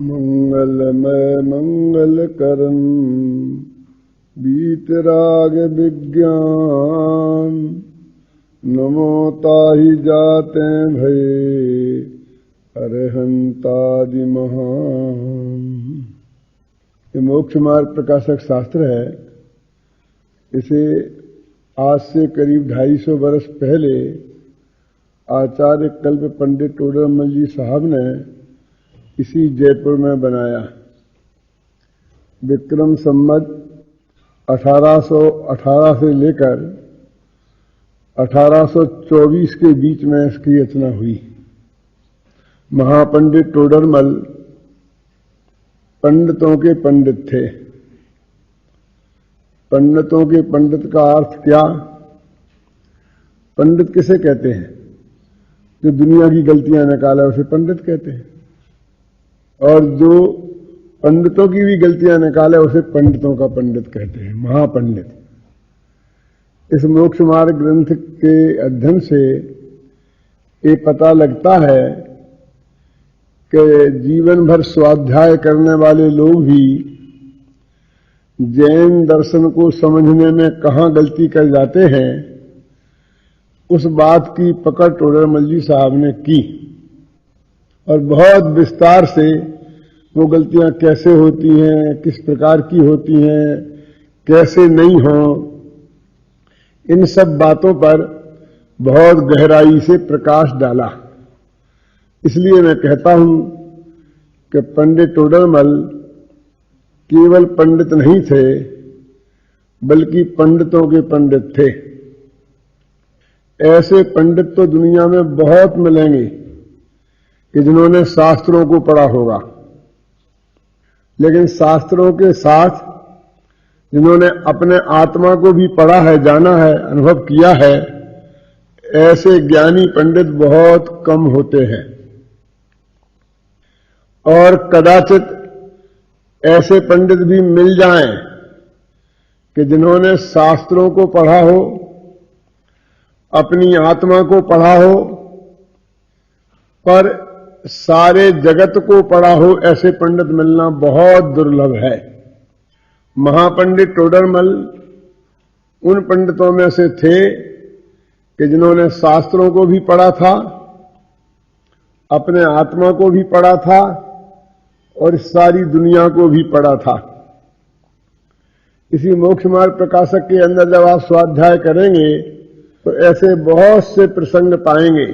मंगलमय मंगल करन बीतराग विज्ञान, नमो ताहि जाते भये अरहंतादि महान। ये मोक्ष मार्ग प्रकाशक शास्त्र है। इसे आज से करीब 250 वर्ष पहले आचार्य कल्प पंडित टोडरमल जी साहब ने इसी जयपुर में बनाया। विक्रम संवत 1818 से लेकर 1824 के बीच में इसकी रचना हुई। महापंडित टोडरमल पंडितों के पंडित थे। पंडितों के पंडित का अर्थ क्या? पंडित किसे कहते हैं? जो दुनिया की गलतियां निकाले उसे पंडित कहते हैं, और जो पंडितों की भी गलतियां निकाले उसे पंडितों का पंडित कहते हैं, महापंडित। इस मोक्ष मार्ग ग्रंथ के अध्ययन से ये पता लगता है कि जीवन भर स्वाध्याय करने वाले लोग भी जैन दर्शन को समझने में कहां गलती कर जाते हैं, उस बात की पकड़ टोडरमल जी साहब ने की और बहुत विस्तार से वो गलतियां कैसे होती हैं, किस प्रकार की होती हैं, कैसे नहीं हो, इन सब बातों पर बहुत गहराई से प्रकाश डाला। इसलिए मैं कहता हूं कि पंडित टोडरमल केवल पंडित नहीं थे, बल्कि पंडितों के पंडित थे। ऐसे पंडित तो दुनिया में बहुत मिलेंगे कि जिन्होंने शास्त्रों को पढ़ा होगा, लेकिन शास्त्रों के साथ जिन्होंने अपने आत्मा को भी पढ़ा है, जाना है, अनुभव किया है, ऐसे ज्ञानी पंडित बहुत कम होते हैं। और कदाचित ऐसे पंडित भी मिल जाएं कि जिन्होंने शास्त्रों को पढ़ा हो, अपनी आत्मा को पढ़ा हो, पर सारे जगत को पढ़ा हो, ऐसे पंडित मिलना बहुत दुर्लभ है। महापंडित टोडरमल उन पंडितों में से थे कि जिन्होंने शास्त्रों को भी पढ़ा था, अपने आत्मा को भी पढ़ा था और सारी दुनिया को भी पढ़ा था। इसी मोक्ष मार्ग प्रकाशक के अंदर जब आप स्वाध्याय करेंगे तो ऐसे बहुत से प्रसंग पाएंगे।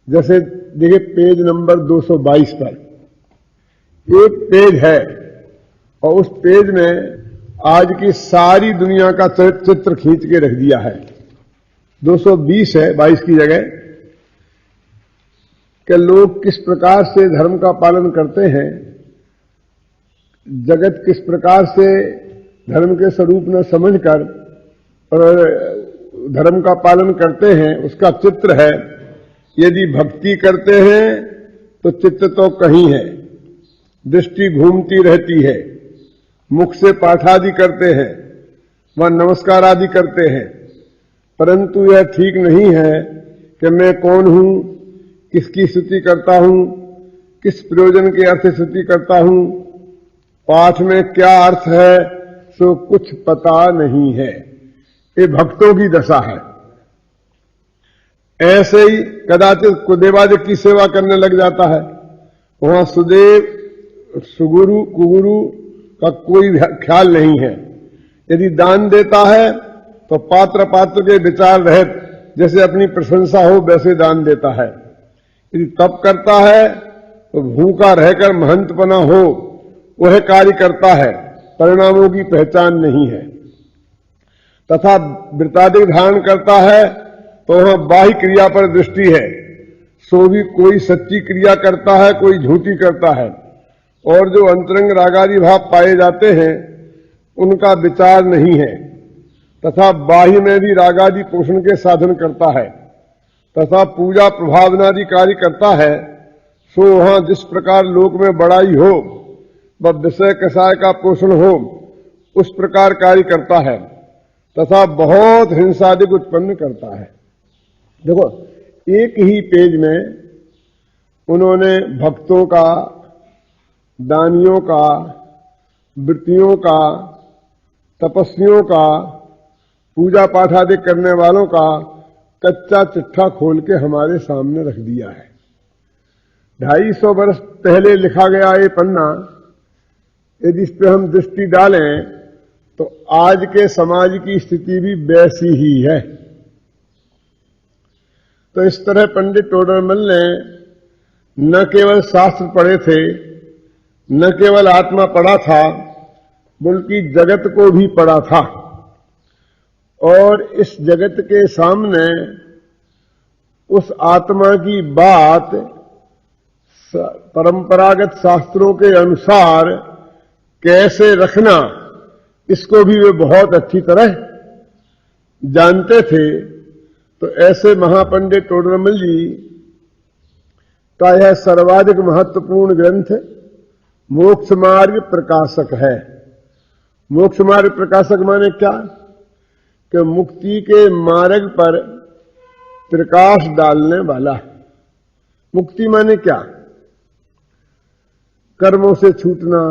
जैसे देखिए पेज नंबर 222 पर एक पेज है और उस पेज में आज की सारी दुनिया का चित्र खींच के रख दिया है। 220 है 22 की जगह, कि लोग किस प्रकार से धर्म का पालन करते हैं, जगत किस प्रकार से धर्म के स्वरूप न समझकर और धर्म का पालन करते हैं, उसका चित्र है। यदि भक्ति करते हैं तो चित्त तो कहीं है, दृष्टि घूमती रहती है, मुख से पाठ आदि करते हैं, वह नमस्कार आदि करते हैं, परंतु यह ठीक नहीं है कि मैं कौन हूं, किसकी स्तुति करता हूं, किस प्रयोजन के अर्थ स्तुति करता हूं, पाठ में क्या अर्थ है, सो कुछ पता नहीं है। ये भक्तों की दशा है। ऐसे ही कदाचित कुदेवादि की सेवा करने लग जाता है, वहां सुदेव सुगुरु कुगुरु का कोई ख्याल नहीं है। यदि दान देता है तो पात्र पात्र के विचार रहित जैसे अपनी प्रशंसा हो वैसे दान देता है। यदि तप करता है तो भूखा रहकर महंतपना हो वह कार्य करता है, परिणामों की पहचान नहीं है। तथा वृत्तादि धारण करता है तो वहां बाह्य क्रिया पर दृष्टि है, सो भी कोई सच्ची क्रिया करता है, कोई झूठी करता है, और जो अंतरंग रागादि भाव पाए जाते हैं उनका विचार नहीं है। तथा बाह्य में भी रागादि पोषण के साधन करता है, तथा पूजा प्रभावनादि कार्य करता है, सो वहां जिस प्रकार लोक में बड़ाई हो व विषय कषाय का पोषण हो उस प्रकार कार्य करता है, तथा बहुत हिंसादिक उत्पन्न करता है। देखो एक ही पेज में उन्होंने भक्तों का दानियों का, वृत्तियों का, तपस्वियों का, पूजा पाठ आदि करने वालों का कच्चा चिट्ठा खोल के हमारे सामने रख दिया है। 250 वर्ष पहले लिखा गया ये पन्ना यदि इस पे हम दृष्टि डालें तो आज के समाज की स्थिति भी वैसी ही है। तो इस तरह पंडित टोडरमल ने न केवल शास्त्र पढ़े थे, न केवल आत्मा पढ़ा था, बल्कि जगत को भी पढ़ा था। और इस जगत के सामने उस आत्मा की बात परंपरागत शास्त्रों के अनुसार कैसे रखना, इसको भी वे बहुत अच्छी तरह जानते थे। तो ऐसे महापंडित टोडरमल जी का यह सर्वाधिक महत्वपूर्ण ग्रंथ मोक्ष मार्ग प्रकाशक है। मोक्ष मार्ग प्रकाशक माने क्या? कि मुक्ति के मार्ग पर प्रकाश डालने वाला। मुक्ति माने क्या? कर्मों से छूटना,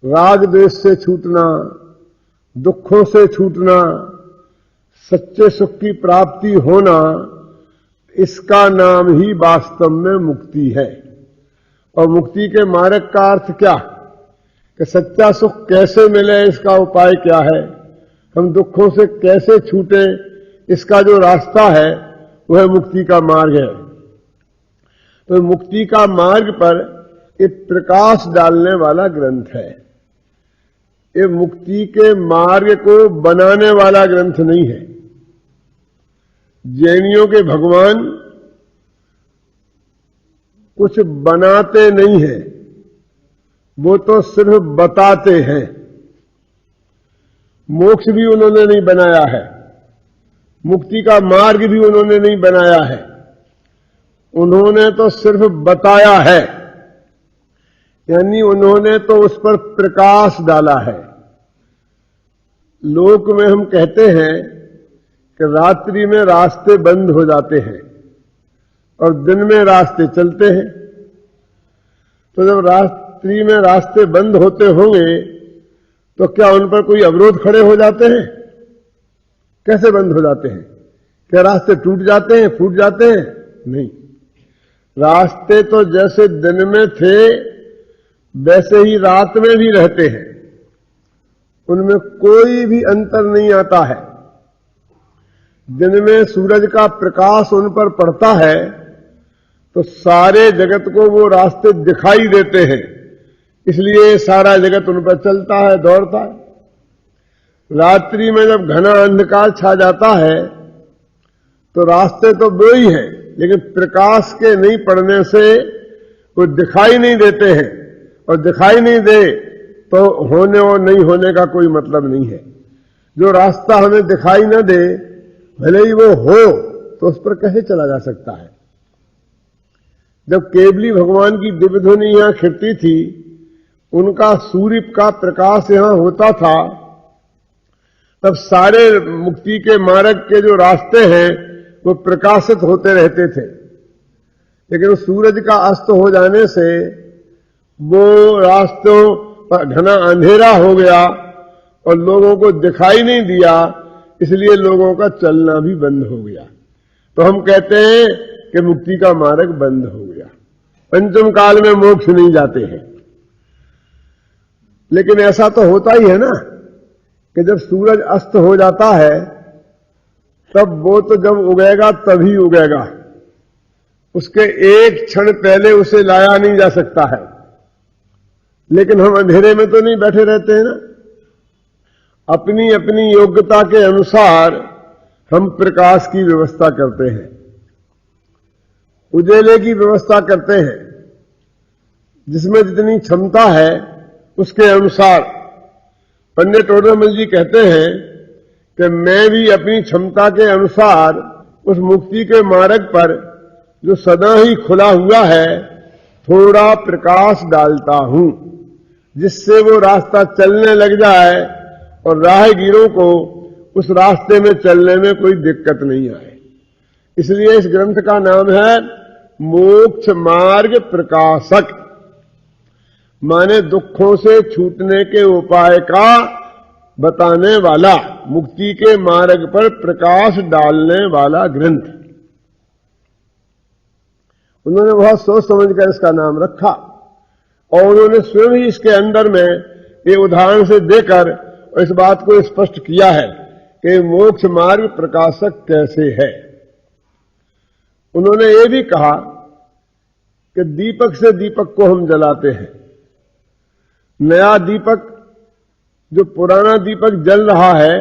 राग द्वेष से छूटना, दुखों से छूटना, सच्चे सुख की प्राप्ति होना, इसका नाम ही वास्तव में मुक्ति है। और मुक्ति के मार्ग का अर्थ क्या? कि सच्चा सुख कैसे मिले, इसका उपाय क्या है, हम दुखों से कैसे छूटे, इसका जो रास्ता है वह मुक्ति का मार्ग है। तो मुक्ति का मार्ग पर एक प्रकाश डालने वाला ग्रंथ है। ये मुक्ति के मार्ग को बनाने वाला ग्रंथ नहीं है। जैनियों के भगवान कुछ बनाते नहीं हैं, वो तो सिर्फ बताते हैं। मोक्ष भी उन्होंने नहीं बनाया है, मुक्ति का मार्ग भी उन्होंने नहीं बनाया है, उन्होंने तो सिर्फ बताया है। यानी उन्होंने तो उस पर प्रकाश डाला है। लोक में हम कहते हैं कि रात्रि में रास्ते बंद हो जाते हैं और दिन में रास्ते चलते हैं। तो जब रात्रि में रास्ते बंद होते होंगे तो क्या उन पर कोई अवरोध खड़े हो जाते हैं? कैसे बंद हो जाते हैं? क्या रास्ते टूट जाते हैं, फूट जाते हैं? नहीं, रास्ते तो जैसे दिन में थे वैसे ही रात में भी रहते हैं, उनमें कोई भी अंतर नहीं आता है। दिन में सूरज का प्रकाश उन पर पड़ता है तो सारे जगत को वो रास्ते दिखाई देते हैं, इसलिए सारा जगत उन पर चलता है, दौड़ता है। रात्रि में जब घना अंधकार छा जाता है तो रास्ते तो वो ही है, लेकिन प्रकाश के नहीं पड़ने से वो दिखाई नहीं देते हैं, और दिखाई नहीं दे तो होने और नहीं होने का कोई मतलब नहीं है। जो रास्ता हमें दिखाई न दे, भले ही वो हो, तो उस पर कैसे चला जा सकता है? जब केवली भगवान की दिव्य ध्वनि यहां खिड़ती थी, उनका सूर्य का प्रकाश यहां होता था, तब सारे मुक्ति के मार्ग के जो रास्ते हैं वो प्रकाशित होते रहते थे। लेकिन सूरज का अस्त हो जाने से वो रास्तों पर घना अंधेरा हो गया और लोगों को दिखाई नहीं दिया, इसलिए लोगों का चलना भी बंद हो गया। तो हम कहते हैं कि मुक्ति का मार्ग बंद हो गया। पंचम काल में मोक्ष नहीं जाते हैं। लेकिन ऐसा तो होता ही है ना कि जब सूरज अस्त हो जाता है तब वो तो जब उगेगा तभी उगेगा, उसके एक क्षण पहले उसे लाया नहीं जा सकता है। लेकिन हम अंधेरे में तो नहीं बैठे रहते हैं ना, अपनी अपनी योग्यता के अनुसार हम प्रकाश की व्यवस्था करते हैं, उजेले की व्यवस्था करते हैं। जिसमें जितनी क्षमता है उसके अनुसार। पंडित टोडरमल जी कहते हैं कि मैं भी अपनी क्षमता के अनुसार उस मुक्ति के मार्ग पर जो सदा ही खुला हुआ है थोड़ा प्रकाश डालता हूं, जिससे वो रास्ता चलने लग जाए और राहगीरों को उस रास्ते में चलने में कोई दिक्कत नहीं आए। इसलिए इस ग्रंथ का नाम है मोक्ष मार्ग प्रकाशक। माने दुखों से छूटने के उपाय का बताने वाला, मुक्ति के मार्ग पर प्रकाश डालने वाला ग्रंथ। उन्होंने बहुत सोच समझकर इसका नाम रखा और उन्होंने स्वयं ही इसके अंदर में ये उदाहरण से देकर इस बात को स्पष्ट किया है कि मोक्ष मार्ग प्रकाशक कैसे है। उन्होंने ये भी कहा कि दीपक से दीपक को हम जलाते हैं। नया दीपक, जो पुराना दीपक जल रहा है,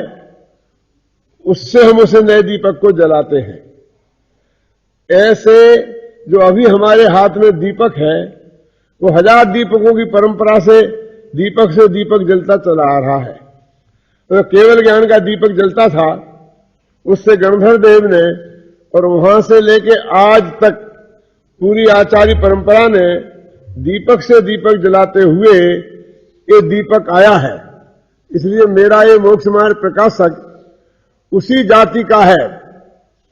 उससे हम उसे नए दीपक को जलाते हैं। ऐसे जो अभी हमारे हाथ में दीपक है, वो 1000 दीपकों की परंपरा से दीपक जलता चला आ रहा है। तो केवल ज्ञान का दीपक जलता था, उससे गणधर देव ने और वहां से लेके आज तक पूरी आचार्य परंपरा ने दीपक से दीपक जलाते हुए ये दीपक आया है। इसलिए मेरा ये मोक्ष मार्ग प्रकाशक उसी जाति का है।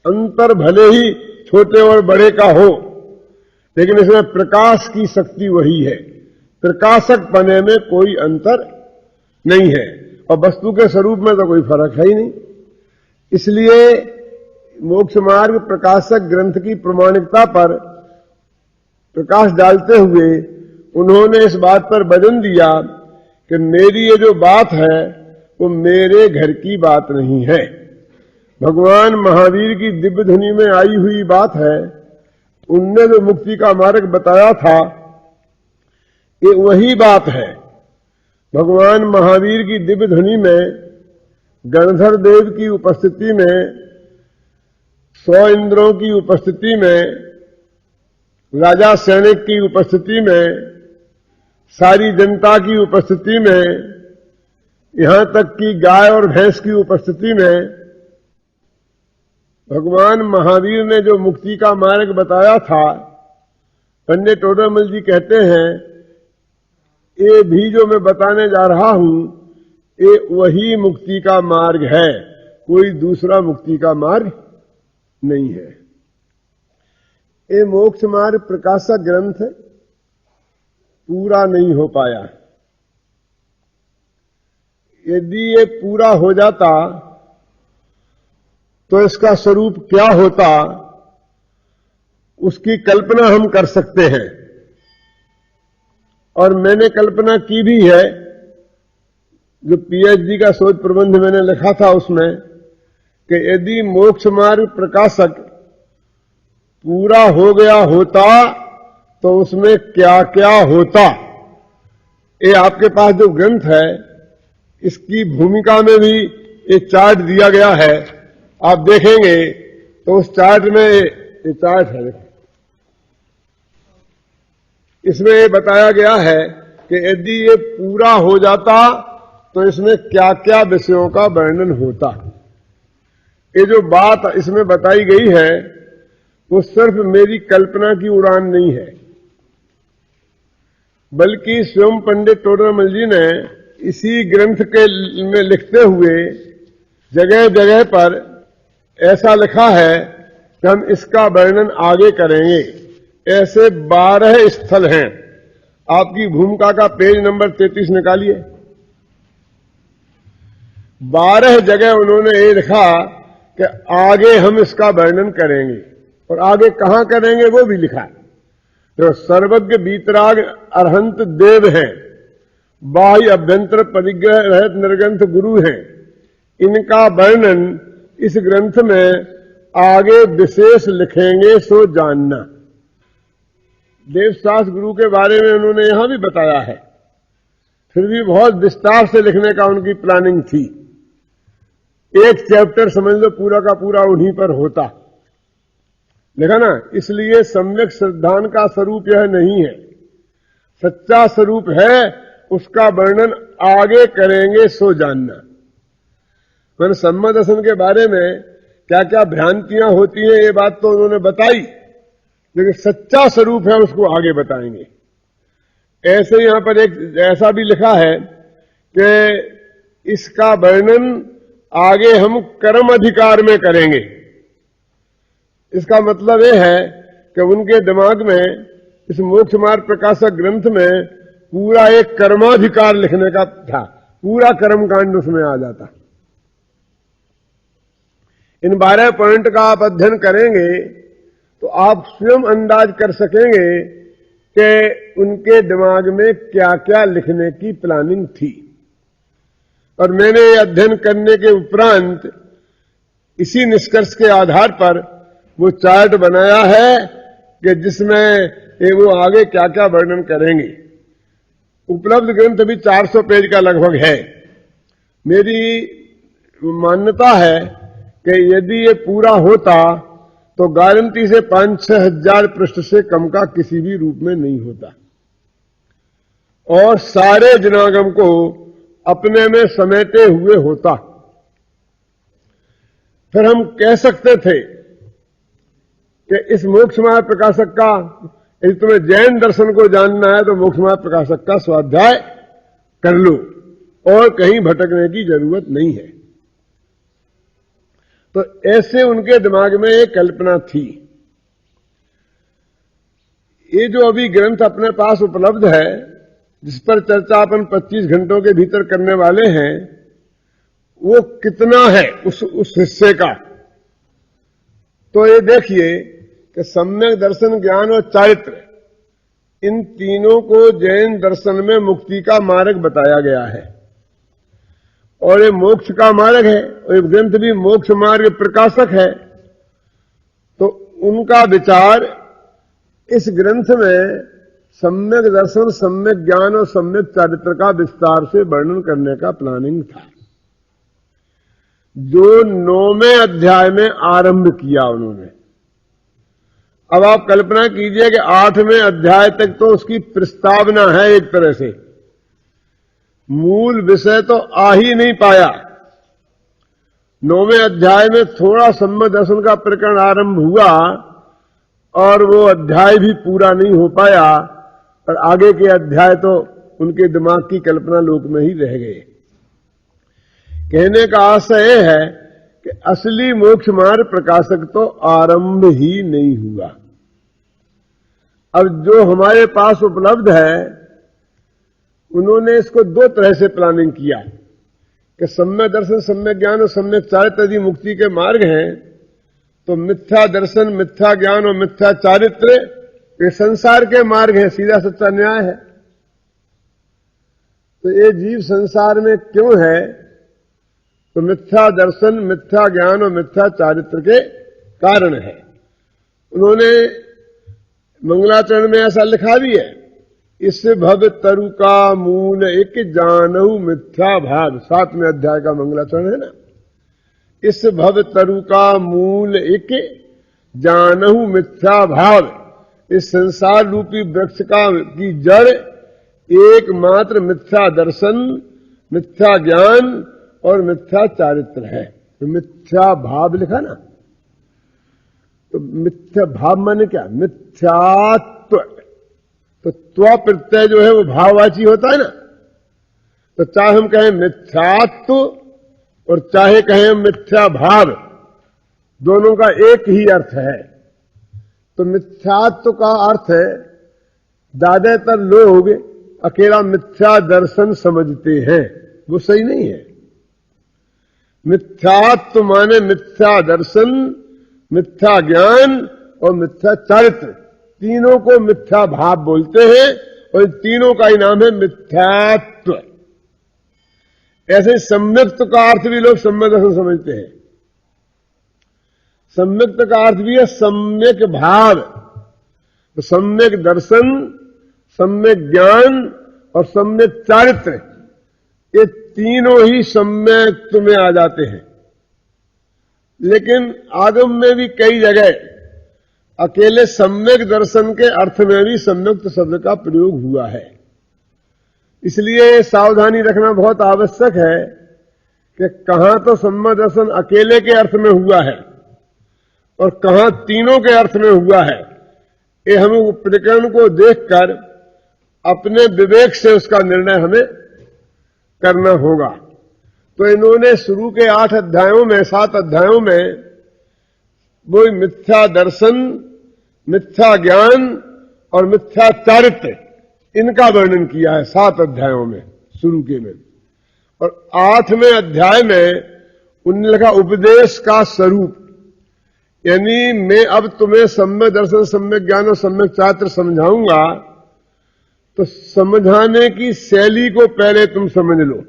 अंतर भले ही छोटे और बड़े का हो, लेकिन इसमें प्रकाश की शक्ति वही है। प्रकाशक बने में कोई अंतर नहीं है और वस्तु के स्वरूप में तो कोई फर्क है ही नहीं। इसलिए मोक्ष मार्ग प्रकाशक ग्रंथ की प्रामाणिकता पर प्रकाश डालते हुए उन्होंने इस बात पर वजन दिया कि मेरी ये जो बात है वो मेरे घर की बात नहीं है, भगवान महावीर की दिव्य ध्वनि में आई हुई बात है। उनने जो मुक्ति का मार्ग बताया था, ये वही बात है। भगवान महावीर की दिव्य ध्वनि में गणधर देव की उपस्थिति में, 100 इंद्रों की उपस्थिति में, राजा सैनिक की उपस्थिति में, सारी जनता की उपस्थिति में, यहां तक कि गाय और भैंस की उपस्थिति में भगवान महावीर ने जो मुक्ति का मार्ग बताया था, पंडित टोडरमल जी कहते हैं ये भी जो मैं बताने जा रहा हूं, ये वही मुक्ति का मार्ग है, कोई दूसरा मुक्ति का मार्ग नहीं है। ये मोक्ष मार्ग प्रकाशक ग्रंथ पूरा नहीं हो पाया। यदि ये पूरा हो जाता तो इसका स्वरूप क्या होता, उसकी कल्पना हम कर सकते हैं। और मैंने कल्पना की भी है, जो पीएचडी का शोध प्रबंध मैंने लिखा था उसमें, कि यदि मोक्ष मार्ग प्रकाशक पूरा हो गया होता तो उसमें क्या क्या होता। ये आपके पास जो ग्रंथ है, इसकी भूमिका में भी एक चार्ट दिया गया है, आप देखेंगे तो उस चार्ट में ये चार्ट है, इसमें ये बताया गया है कि यदि ये पूरा हो जाता तो इसमें क्या क्या विषयों का वर्णन होता। ये जो बात इसमें बताई गई है वो सिर्फ मेरी कल्पना की उड़ान नहीं है, बल्कि स्वयं पंडित टोडरमल जी ने इसी ग्रंथ के में लिखते हुए जगह जगह पर ऐसा लिखा है कि हम इसका वर्णन आगे करेंगे। ऐसे 12 स्थल हैं। आपकी भूमिका का पेज नंबर 33 निकालिए। 12 जगह उन्होंने ये लिखा कि आगे हम इसका वर्णन करेंगे, और आगे कहां करेंगे वो भी लिखा है। तो सर्वज्ञ वीतराग अरहंत देव हैं, बाह्य अभ्यंतर परिग्रह रहित निर्ग्रंथ गुरु हैं। इनका वर्णन इस ग्रंथ में आगे विशेष लिखेंगे, सो जानना। देवशास्त्र गुरु के बारे में उन्होंने यहां भी बताया है, फिर भी बहुत विस्तार से लिखने का उनकी प्लानिंग थी। एक चैप्टर समझ लो पूरा का पूरा उन्हीं पर होता, देखा ना। इसलिए सम्यक श्रद्धान का स्वरूप यह नहीं है, सच्चा स्वरूप है, उसका वर्णन आगे करेंगे, सो जानना। मैंने सम्मत दर्शन के बारे में क्या क्या भ्रांतियां होती हैं ये बात तो उन्होंने बताई, लेकिन सच्चा स्वरूप है उसको आगे बताएंगे। ऐसे यहां पर एक ऐसा भी लिखा है कि इसका वर्णन आगे हम कर्म अधिकार में करेंगे। इसका मतलब यह है कि उनके दिमाग में इस मोक्ष मार्ग प्रकाशक ग्रंथ में पूरा एक कर्माधिकार लिखने का था, पूरा कर्मकांड उसमें आ जाता। इन 12 पॉइंट का आप अध्ययन करेंगे तो आप स्वयं अंदाज कर सकेंगे कि उनके दिमाग में क्या क्या लिखने की प्लानिंग थी। और मैंने ये अध्ययन करने के उपरांत इसी निष्कर्ष के आधार पर वो चार्ट बनाया है कि जिसमें वो आगे क्या क्या वर्णन करेंगे। उपलब्ध ग्रंथ भी 400 पेज का लगभग है। मेरी मान्यता है कि यदि ये पूरा होता तो गारंटी से 5-6 हजार पृष्ठ से कम का किसी भी रूप में नहीं होता और सारे जनागम को अपने में समेटे हुए होता। फिर हम कह सकते थे कि इस मोक्ष मार्ग प्रकाशक का, यदि तुम्हें जैन दर्शन को जानना है तो मोक्ष मार्ग प्रकाशक का स्वाध्याय कर लो और कहीं भटकने की जरूरत नहीं है। तो ऐसे उनके दिमाग में एक कल्पना थी। ये जो अभी ग्रंथ अपने पास उपलब्ध है, जिस पर चर्चा अपन 25 घंटों के भीतर करने वाले हैं, वो कितना है उस हिस्से का। तो ये देखिए कि सम्यक दर्शन, ज्ञान और चारित्र, इन तीनों को जैन दर्शन में मुक्ति का मार्ग बताया गया है और ये मोक्ष का मार्ग है और ये ग्रंथ भी मोक्ष मार्ग प्रकाशक है। तो उनका विचार इस ग्रंथ में सम्यक दर्शन, सम्यक ज्ञान और सम्यक चारित्र का विस्तार से वर्णन करने का प्लानिंग था, जो 9वें अध्याय में आरंभ किया उन्होंने। अब आप कल्पना कीजिए कि 8वें अध्याय तक तो उसकी प्रस्तावना है, एक तरह से मूल विषय तो आ ही नहीं पाया। 9वें अध्याय में थोड़ा सम्यक दर्शन का प्रकरण आरंभ हुआ और वो अध्याय भी पूरा नहीं हो पाया और आगे के अध्याय तो उनके दिमाग की कल्पना लोक में ही रह गए। कहने का आशय है कि असली मोक्ष मार्ग प्रकाशक तो आरंभ ही नहीं हुआ। अब जो हमारे पास उपलब्ध है, उन्होंने इसको 2 तरह से प्लानिंग किया कि सम्यक दर्शन, सम्यक ज्ञान और सम्यक चारित्र यदि मुक्ति के मार्ग हैं तो मिथ्या दर्शन, मिथ्या ज्ञान और मिथ्या चारित्र ये संसार के मार्ग है, सीधा सच्चा न्याय है। तो ये जीव संसार में क्यों है? तो मिथ्या दर्शन, मिथ्या ज्ञान और मिथ्या चारित्र के कारण है। उन्होंने मंगलाचरण में ऐसा लिखा भी है, इस भव तरु का मूल एक जानहु मिथ्या भाव। 7वें अध्याय का मंगलाचरण है ना। इस भव तरु का मूल एक जानहु मिथ्या भाव। इस संसार रूपी वृक्ष की जड़ एकमात्र मिथ्या दर्शन, मिथ्या ज्ञान और मिथ्या चारित्र है। तो मिथ्या भाव लिखा ना, तो मिथ्या भाव माने क्या? मिथ्यात्व। तो त्व प्रत्यय जो है वो भाववाची होता है ना। तो चाहे हम कहें मिथ्यात्व और चाहे कहें मिथ्या भाव, दोनों का एक ही अर्थ है। तो मिथ्यात्व का अर्थ है, ज्यादातर लोग अकेला मिथ्या दर्शन समझते हैं, वो सही नहीं है। मिथ्यात्व माने मिथ्या दर्शन, मिथ्या ज्ञान और मिथ्या चारित्र, तीनों को मिथ्या भाव बोलते हैं और इन तीनों का ही नाम है मिथ्यात्व। ऐसे सम्यक्त का अर्थ भी लोग सम्यक दर्शन समझते हैं। सम्यक्त का अर्थ भी है सम्यक भाव। तो सम्यक दर्शन, सम्यक ज्ञान और सम्यक चारित्र, ये तीनों ही सम्यक्त में आ जाते हैं। लेकिन आगम में भी कई जगह अकेले सम्यक दर्शन के अर्थ में भी सम्यक्त शब्द का प्रयोग हुआ है। इसलिए सावधानी रखना बहुत आवश्यक है कि कहां तो सम्यक दर्शन अकेले के अर्थ में हुआ है और कहां तीनों के अर्थ में हुआ है। ये हमें प्रकरण को देखकर अपने विवेक से उसका निर्णय हमें करना होगा। तो इन्होंने शुरू के 8 अध्यायों में, 7 अध्यायों में वो मिथ्या दर्शन, मिथ्या ज्ञान और मिथ्या चारित्र, इनका वर्णन किया है 7 अध्यायों में, शुरू के में। और 8वें अध्याय में उन्होंने लिखा उपदेश का स्वरूप, यानी मैं अब तुम्हें सम्यक दर्शन, सम्यक ज्ञान और सम्यक चारित्र समझाऊंगा, तो समझाने की शैली को पहले तुम समझ लो।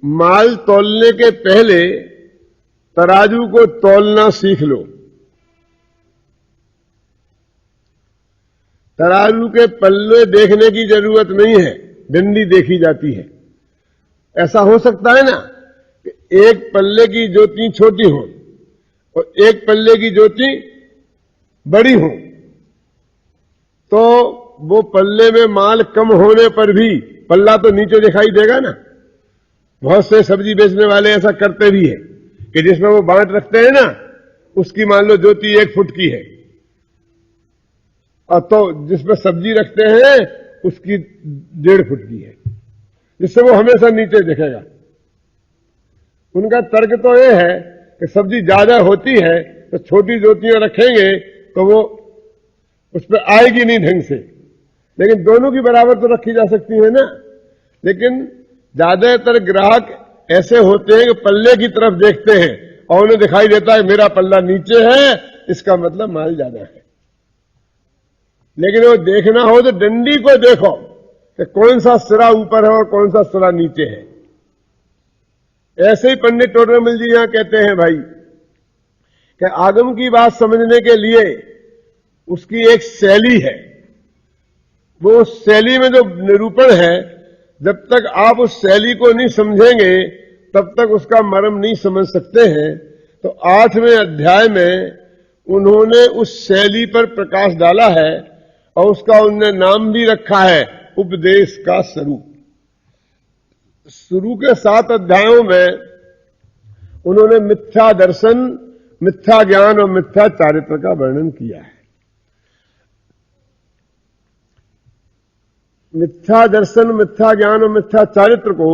माल तौलने के पहले तराजू को तौलना सीख लो। तराजू के पल्ले देखने की जरूरत नहीं है, डंडी देखी जाती है। ऐसा हो सकता है ना कि एक पल्ले की ज्योति छोटी हो और एक पल्ले की ज्योति बड़ी हो, तो वो पल्ले में माल कम होने पर भी पल्ला तो नीचे दिखाई देगा ना। बहुत से सब्जी बेचने वाले ऐसा करते भी है कि जिसमें वो बांट रखते हैं ना, उसकी मान लो ज्योति 1 फुट की है, और तो जिसमें सब्जी रखते हैं उसकी 1.5 फुट की है, जिससे वो हमेशा नीचे दिखेगा। उनका तर्क तो ये है कि सब्जी ज्यादा होती है तो छोटी ज्योतियां रखेंगे तो वो उस पर आएगी नहीं ढंग से, लेकिन दोनों की बराबर तो रखी जा सकती है ना। लेकिन ज्यादातर ग्राहक ऐसे होते हैं कि पल्ले की तरफ देखते हैं और उन्हें दिखाई देता है मेरा पल्ला नीचे है, इसका मतलब माल ज्यादा है। लेकिन वो देखना हो तो डंडी को देखो कि कौन सा सिरा ऊपर है और कौन सा सिरा नीचे है। ऐसे ही पंडित टोडरमल जी यहां कहते हैं भाई कि आगम की बात समझने के लिए उसकी एक शैली है, वो शैली में जो निरूपण है, जब तक आप उस शैली को नहीं समझेंगे तब तक उसका मर्म नहीं समझ सकते हैं। तो 8वें अध्याय में उन्होंने उस शैली पर प्रकाश डाला है और उसका उन्होंने नाम भी रखा है उपदेश का स्वरूप। शुरू के 7 अध्यायों में उन्होंने मिथ्या दर्शन, मिथ्या ज्ञान और मिथ्या चारित्र का वर्णन किया है। मिथ्या दर्शन, मिथ्या ज्ञान और मिथ्या चारित्र को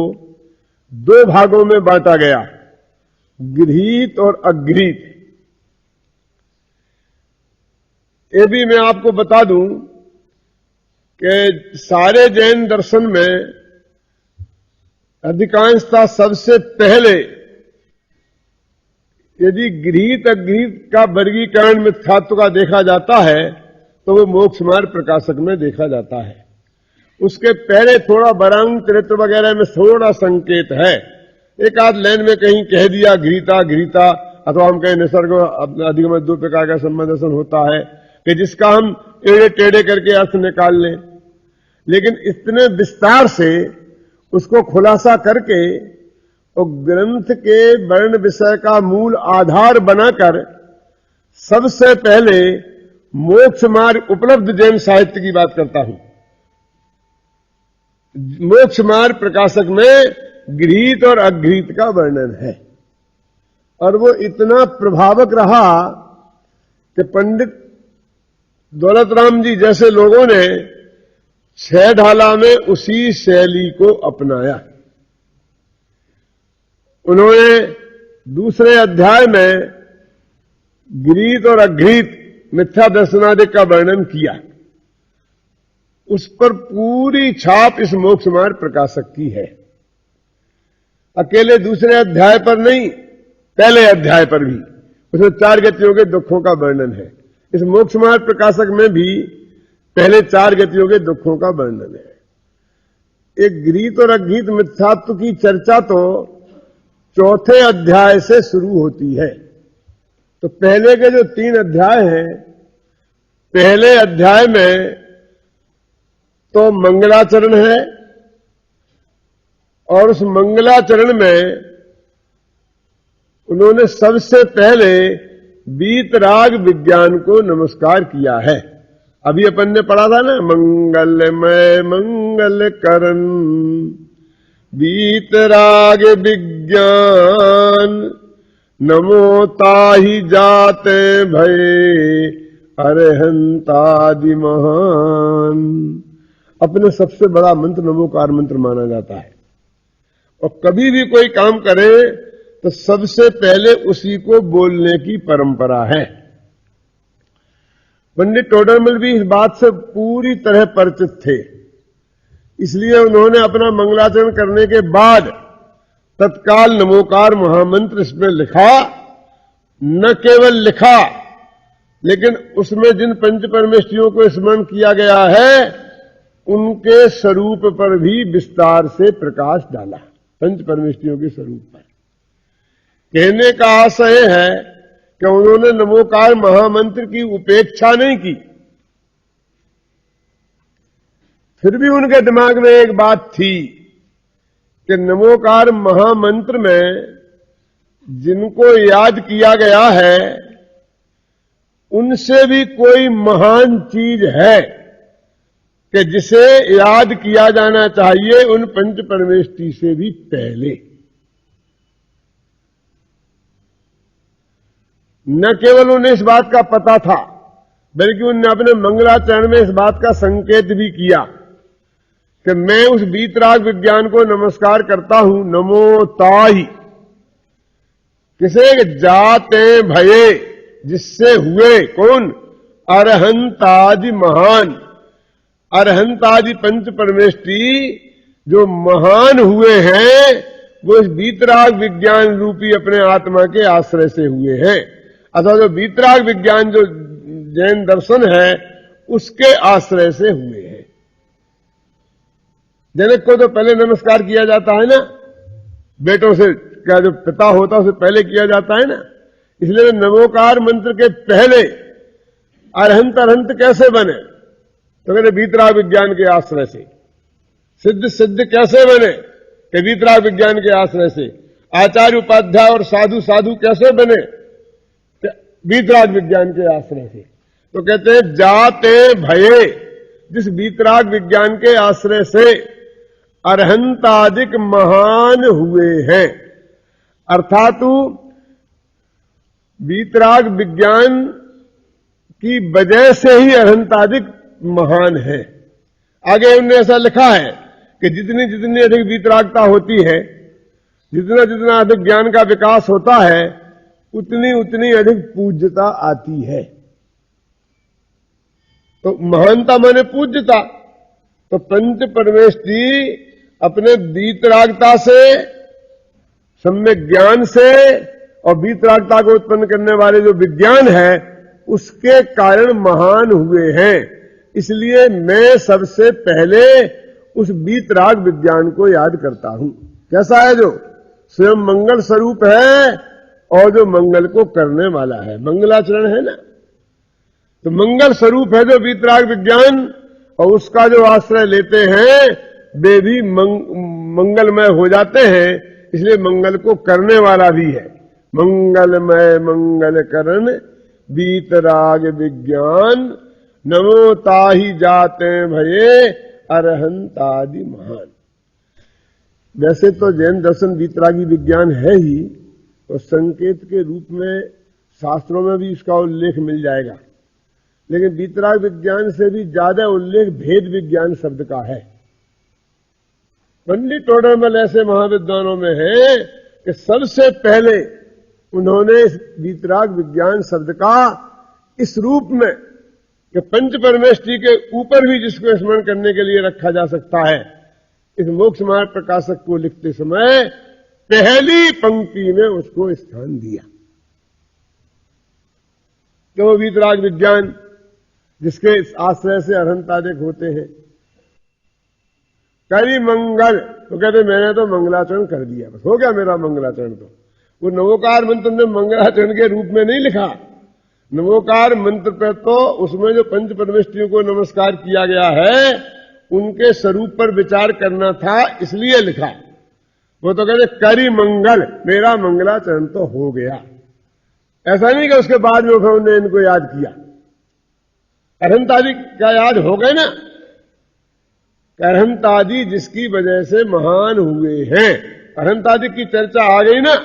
2 भागों में बांटा गया, गृहीत और अगृहीत। ये भी मैं आपको बता दूं कि सारे जैन दर्शन में अधिकांशतः सबसे पहले यदि गृहीत अगृहीत का वर्गीकरण मिथ्यात्व का देखा जाता है तो वो मोक्ष मार्ग प्रकाशक में देखा जाता है। उसके पहले थोड़ा बरांग चरित्र वगैरह में थोड़ा संकेत है, एक आध लाइन में कहीं कह दिया गृहीता गृहीता, अथवा हम कहें निसर्ग अधिगम 2 प्रकार का संबंध दर्शन होता है कि जिसका हम टेढ़े टेढ़े करके अर्थ निकाल लें। लेकिन इतने विस्तार से उसको खुलासा करके और ग्रंथ के वर्ण विषय का मूल आधार बनाकर सबसे पहले मोक्ष मार्ग उपलब्ध जैन साहित्य की बात करता हूं। मोक्ष मार्ग प्रकाशक में गृहीत और अगृहीत का वर्णन है, और वो इतना प्रभावक रहा कि पंडित दौलत राम जी जैसे लोगों ने 6 ढाला में उसी शैली को अपनाया। उन्होंने दूसरे अध्याय में गृहीत और अगृहीत मिथ्या दर्शनादि का वर्णन किया। उस पर पूरी छाप इस मोक्ष मार्ग प्रकाशक की है। अकेले दूसरे अध्याय पर नहीं, पहले अध्याय पर भी उसमें 4 गतियों के दुखों का वर्णन है। इस मोक्ष मार्ग प्रकाशक में भी पहले 4 गतियों के दुखों का वर्णन है। एक गृहीत और अगृहीत मिथ्यात्व की चर्चा तो 4थे अध्याय से शुरू होती है। तो पहले के जो 3 अध्याय हैं, पहले अध्याय में तो मंगलाचरण है, और उस मंगलाचरण में उन्होंने सबसे पहले वीतराग विज्ञान को नमस्कार किया है। अभी अपन ने पढ़ा था ना, मंगलमय मंगल करन वीतराग विज्ञान नमो ताहि जाते भय अरहंतादि महान। अपने सबसे बड़ा मंत्र नमोकार मंत्र माना जाता है, और कभी भी कोई काम करे तो सबसे पहले उसी को बोलने की परंपरा है। पंडित टोडरमल भी इस बात से पूरी तरह परिचित थे, इसलिए उन्होंने अपना मंगलाचरण करने के बाद तत्काल नमोकार महामंत्र इसमें लिखा। न केवल लिखा, लेकिन उसमें जिन पंच परमेष्ठियों को स्मरण किया गया है उनके स्वरूप पर भी विस्तार से प्रकाश डाला, पंच परमेष्ठियों के स्वरूप पर। कहने का आशय है कि उन्होंने नमोकार महामंत्र की उपेक्षा नहीं की, फिर भी उनके दिमाग में एक बात थी कि नमोकार महामंत्र में जिनको याद किया गया है उनसे भी कोई महान चीज है कि जिसे याद किया जाना चाहिए उन पंच परमेष्ठी से भी पहले। न केवल उन्हें इस बात का पता था, बल्कि उन्होंने अपने मंगलाचरण में इस बात का संकेत भी किया कि मैं उस वीतराग विज्ञान को नमस्कार करता हूं। नमो ताहि, किसे? जाते भये, जिससे हुए कौन? अरहंतादि महान। अरहंतादि पंच परमेष्ठी जो महान हुए हैं वो इस वीतराग विज्ञान रूपी अपने आत्मा के आश्रय से हुए हैं, अथवा जो वीतराग विज्ञान जो जैन दर्शन है उसके आश्रय से हुए हैं। जनक को तो पहले नमस्कार किया जाता है ना, बेटों से क्या जो पिता होता है उसे पहले किया जाता है ना, इसलिए नमोकार मंत्र के पहले अरहंत अरहंत कैसे बने? तो कहते वीतराग विज्ञान के आश्रय से। सिद्ध सिद्ध कैसे बने? कि वीतराग विज्ञान के आश्रय से। आचार्य उपाध्याय और साधु साधु कैसे बने? वीतराग विज्ञान के आश्रय से। तो कहते हैं जाते भये, जिस वीतराग विज्ञान के आश्रय से अरहंतादिक महान हुए हैं, अर्थात वीतराग विज्ञान की वजह से ही अरहंतादिक महान है। आगे उन्होंने ऐसा लिखा है कि जितनी जितनी अधिक वीतरागता होती है, जितना जितना अधिक ज्ञान का विकास होता है, उतनी उतनी अधिक पूज्यता आती है। तो महानता माने पूज्यता। तो पंच परमेष्ठी अपने वीतरागता से, सम्यक ज्ञान से और वीतरागता को उत्पन्न करने वाले जो विज्ञान है उसके कारण महान हुए हैं। इसलिए मैं सबसे पहले उस वीतराग विज्ञान को याद करता हूं। कैसा है? जो स्वयं मंगल स्वरूप है और जो मंगल को करने वाला है, मंगलाचरण है ना, तो मंगल स्वरूप है जो वीतराग विज्ञान, और उसका जो आश्रय लेते हैं वे भी मंगलमय हो जाते हैं। इसलिए मंगल को करने वाला भी है। मंगलमय मंगल करण वीतराग विज्ञान, नमो ताहि जाते भये अरहंतादि महान। वैसे तो जैन दर्शन वीतरागी विज्ञान है ही, और संकेत के रूप में शास्त्रों में भी इसका उल्लेख मिल जाएगा, लेकिन वीतराग विज्ञान से भी ज्यादा उल्लेख भेद विज्ञान शब्द का है। पंडित टोडरमल ऐसे महाविद्वानों में है कि सबसे पहले उन्होंने इस वीतराग विज्ञान शब्द का इस रूप में कि पंच परमेष्ठी के ऊपर भी जिसको स्मरण करने के लिए रखा जा सकता है, इस मोक्ष मार्ग प्रकाशक को लिखते समय पहली पंक्ति में उसको स्थान दिया। जो वीतराग विज्ञान जिसके आश्रय से अरहंतादिक होते हैं। करी मंगल, तो कहते मैंने तो मंगलाचरण कर दिया, बस हो गया मेरा मंगलाचरण। तो वो नमोकार मंत्र ने मंगलाचरण के रूप में नहीं लिखा। नमोकार मंत्र पर तो उसमें जो पंच परमेष्ठियों को नमस्कार किया गया है उनके स्वरूप पर विचार करना था, इसलिए लिखा। वो तो कहते करी मंगल, मेरा मंगलाचरण तो हो गया। ऐसा नहीं कि उसके बाद में उन्होंने इनको याद किया। अरहंतादि का याद हो गए ना, अरहंतादि जिसकी वजह से महान हुए हैं, अरहंतादि की चर्चा आ गई ना।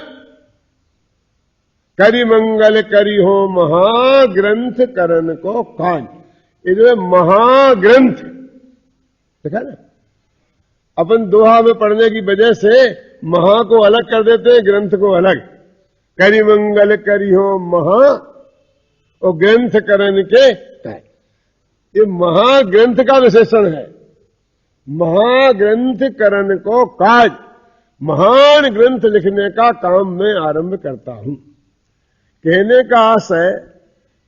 करी मंगल करी हो महाग्रंथ करण को कान, ये जो है महाग्रंथ देखा ना। अपन दोहा में पढ़ने की वजह से महा को अलग कर देते हैं, ग्रंथ को अलग। करी मंगल करी हो महा और ग्रंथ करण के कान। ये महाग्रंथ का विशेषण है। महाग्रंथ करण को काज, महान ग्रंथ लिखने का काम मैं आरंभ करता हूं। कहने का आशय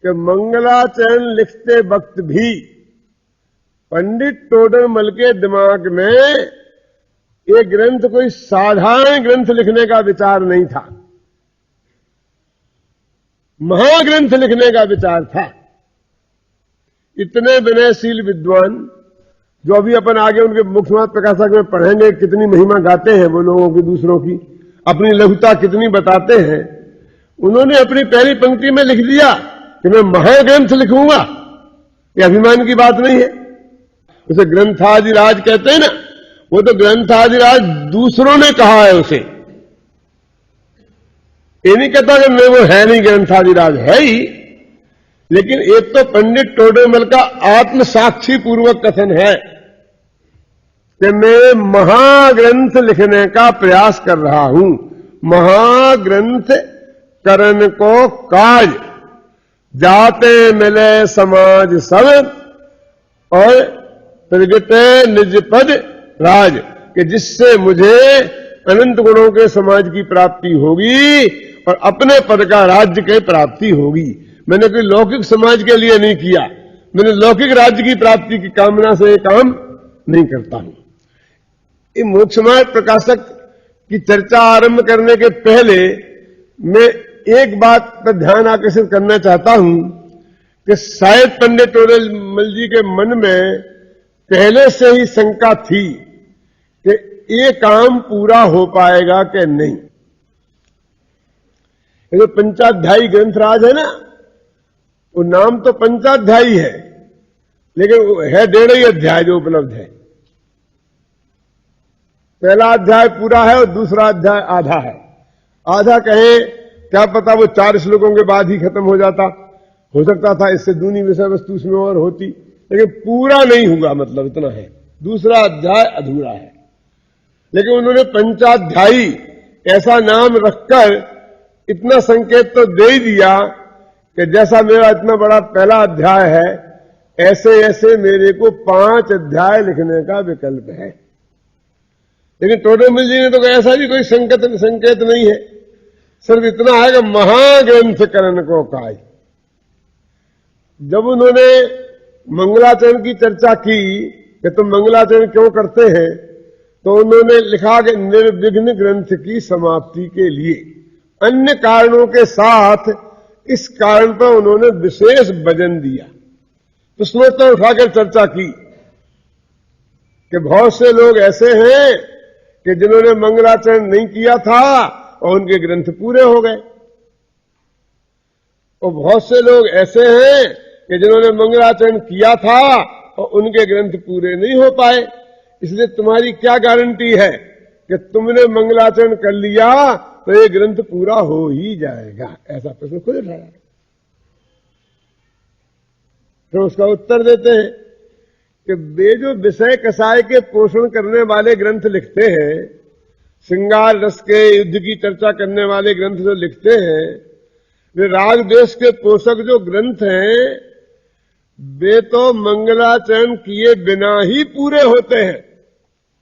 कि मंगलाचरण लिखते वक्त भी पंडित टोडरमल के दिमाग में ये ग्रंथ कोई साधारण ग्रंथ लिखने का विचार नहीं था, महाग्रंथ लिखने का विचार था। इतने विनयशील विद्वान जो अभी अपन आगे उनके मुख्यमात प्रकाशक में पढ़ेंगे, कितनी महिमा गाते हैं वो लोगों की, दूसरों की, अपनी लघुता कितनी बताते हैं। उन्होंने अपनी पहली पंक्ति में लिख दिया कि मैं महाग्रंथ लिखूंगा। ये अभिमान की बात नहीं है। उसे ग्रंथादिराज कहते हैं ना, वो तो ग्रंथादिराज दूसरों ने कहा है उसे। ये नहीं कहता कि मैं वो है नहीं, ग्रंथादिराज है ही, लेकिन एक तो पंडित टोडरमल का आत्म साक्षी पूर्वक कथन है कि मैं महाग्रंथ लिखने का प्रयास कर रहा हूं। महाग्रंथ करण को काज, जाते मिले समाज सब, और प्रगटे निज पद राज, कि जिससे मुझे अनंत गुणों के समाज की प्राप्ति होगी और अपने पद का राज्य की प्राप्ति होगी। मैंने कोई लौकिक समाज के लिए नहीं किया, मैंने लौकिक राज्य की प्राप्ति की कामना से काम नहीं करता हूं। ये मोक्षमार्ग प्रकाशक की चर्चा आरंभ करने के पहले मैं एक बात पर ध्यान आकर्षित करना चाहता हूं कि शायद पंडित टोडरमल जी के मन में पहले से ही शंका थी कि ये काम पूरा हो पाएगा कि नहीं। ये जो पंचाध्यायी ग्रंथराज है ना, वो नाम तो पंचाध्यायी है, लेकिन वो है 1.5 अध्याय जो उपलब्ध है। पहला अध्याय पूरा है और दूसरा अध्याय आधा है। आधा कहे क्या पता वो 4 श्लोकों के बाद ही खत्म हो जाता, हो सकता था इससे दूनी विषय वस्तु उसमें और होती, लेकिन पूरा नहीं हुआ, मतलब इतना है। दूसरा अध्याय अधूरा है, लेकिन उन्होंने पंचाध्यायी ऐसा नाम रखकर इतना संकेत तो दे ही दिया कि जैसा मेरा इतना बड़ा पहला अध्याय है, ऐसे ऐसे मेरे को 5 अध्याय लिखने का विकल्प है। लेकिन टोडरमल जी ने तो ऐसा भी कोई संकेत नहीं है, सिर्फ इतना है कि महाग्रंथ करण को काज। जब उन्होंने मंगलाचरण की चर्चा की कि तुम मंगलाचरण क्यों करते हैं, तो उन्होंने लिखा कि निर्विघ्न ग्रंथ की समाप्ति के लिए, अन्य कारणों के साथ इस कारण पर उन्होंने विशेष वजन दिया। तो स्रोत उठाकर चर्चा की कि बहुत से लोग ऐसे हैं कि जिन्होंने मंगलाचरण नहीं किया था और उनके ग्रंथ पूरे हो गए, और बहुत से लोग ऐसे हैं कि जिन्होंने मंगलाचरण किया था और उनके ग्रंथ पूरे नहीं हो पाए। इसलिए तुम्हारी क्या गारंटी है कि तुमने मंगलाचरण कर लिया तो ये ग्रंथ पूरा हो ही जाएगा? ऐसा प्रश्न खुद उठाया। फिर उसका उत्तर देते हैं कि वे जो विषय कसाय के पोषण करने वाले ग्रंथ लिखते हैं, श्रृंगार रस के युद्ध की चर्चा करने वाले ग्रंथ जो लिखते हैं, वे राग देश के पोषक जो ग्रंथ हैं, वे तो मंगलाचरण किए बिना ही पूरे होते हैं।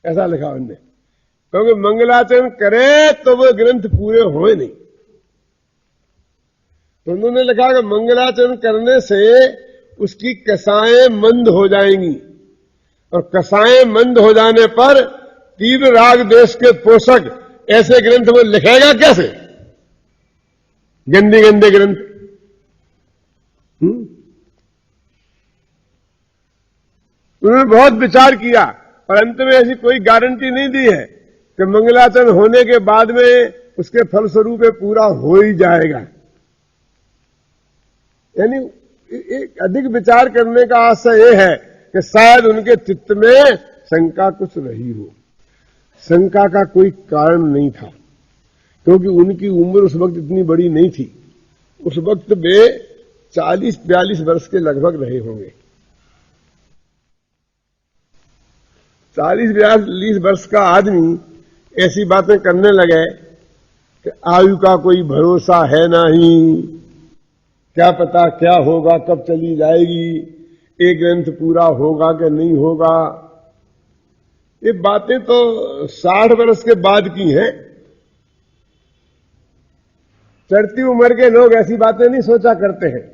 ऐसा लिखा उन्होंने, क्योंकि मंगलाचरण करे तो वो ग्रंथ पूरे होए नहीं। तो उन्होंने लिखा कि मंगलाचरण करने से उसकी कसाएं मंद हो जाएंगी, और कसाएं मंद हो जाने पर तीव्र राग देश के पोषक ऐसे ग्रंथ वो लिखेगा कैसे? गंदे गंदे ग्रंथ। उन्होंने बहुत विचार किया और अंत में ऐसी कोई गारंटी नहीं दी है कि मंगलाचरण होने के बाद में उसके फलस्वरूप पूरा हो ही जाएगा। यानी एक अधिक विचार करने का आशय यह है कि शायद उनके चित्त में शंका कुछ रही हो। शंका का कोई कारण नहीं था, क्योंकि उनकी उम्र उस वक्त इतनी बड़ी नहीं थी। उस वक्त वे 40-42 वर्ष के लगभग रहे होंगे। 40-42 वर्ष का आदमी ऐसी बातें करने लगे कि आयु का कोई भरोसा है नहीं, क्या पता क्या होगा, कब चली जाएगी, ये ग्रंथ पूरा होगा कि नहीं होगा, ये बातें तो 60 वर्ष के बाद की हैं। चढ़ती उम्र के लोग ऐसी बातें नहीं सोचा करते हैं,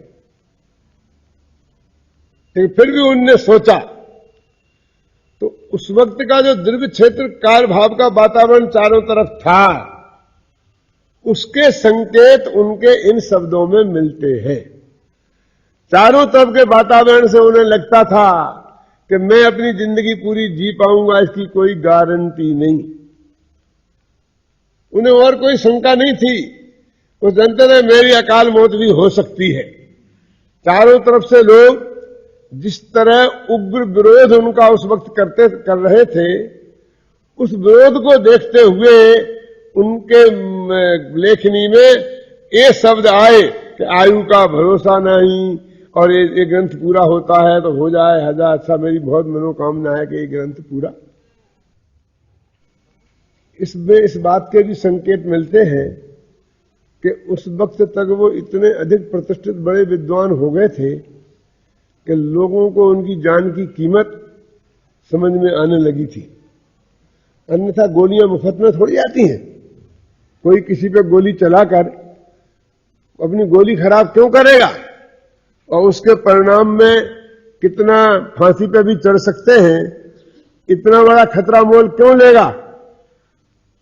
लेकिन फिर भी उनने सोचा। तो उस वक्त का जो द्रव्य क्षेत्र काल भाव का वातावरण चारों तरफ था, उसके संकेत उनके इन शब्दों में मिलते हैं। चारों तरफ के वातावरण से उन्हें लगता था कि मैं अपनी जिंदगी पूरी जी पाऊंगा, इसकी कोई गारंटी नहीं। उन्हें और कोई शंका नहीं थी। वो जानते थे मेरी अकाल मौत भी हो सकती है। चारों तरफ से लोग जिस तरह उग्र विरोध उनका उस वक्त कर रहे थे, उस विरोध को देखते हुए उनके लेखनी में ये शब्द आए कि आयु का भरोसा नहीं, और ये ग्रंथ पूरा होता है तो हो जाए हजार अच्छा, मेरी बहुत मनोकामना है कि ये ग्रंथ पूरा। इसमें इस बात के भी संकेत मिलते हैं कि उस वक्त तक वो इतने अधिक प्रतिष्ठित बड़े विद्वान हो गए थे कि लोगों को उनकी जान की कीमत समझ में आने लगी थी। अन्यथा गोलियां मुफ्त में थोड़ी आती हैं। कोई किसी पे गोली चलाकर अपनी गोली खराब क्यों करेगा, और उसके परिणाम में कितना फांसी पे भी चढ़ सकते हैं, इतना बड़ा खतरा मोल क्यों लेगा।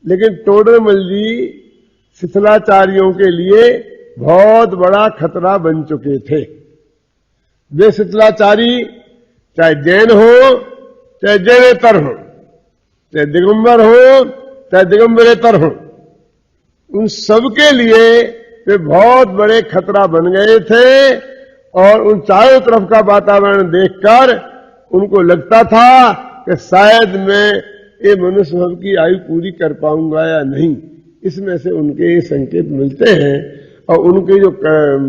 लेकिन टोडरमल जी शिथिलाचारियों के लिए बहुत बड़ा खतरा बन चुके थे। वे शिथिलाचारी चाहे जैन हो, चाहे जैनेतर हो, चाहे दिगंबर हो, चाहे दिगंबरेतर हो, उन सबके लिए वे बहुत बड़े खतरा बन गए थे। और उन चारों तरफ का वातावरण देखकर उनको लगता था कि शायद मैं ये मनुष्य भव की आयु पूरी कर पाऊंगा या नहीं। इसमें से उनके ये संकेत मिलते हैं, और उनके जो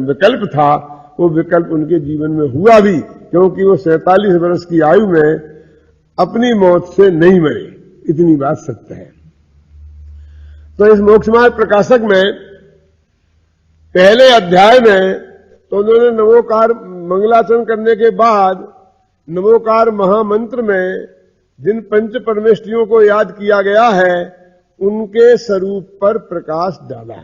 विकल्प था वो विकल्प उनके जीवन में हुआ भी, क्योंकि वो 47 वर्ष की आयु में अपनी मौत से नहीं मरे। इतनी बात सत्य है। तो इस मोक्षमार्ग प्रकाशक में पहले अध्याय में तो उन्होंने नमोकार मंगलाचरण करने के बाद नमोकार महामंत्र में जिन पंच परमेष्ठियों को याद किया गया है, उनके स्वरूप पर प्रकाश डाला।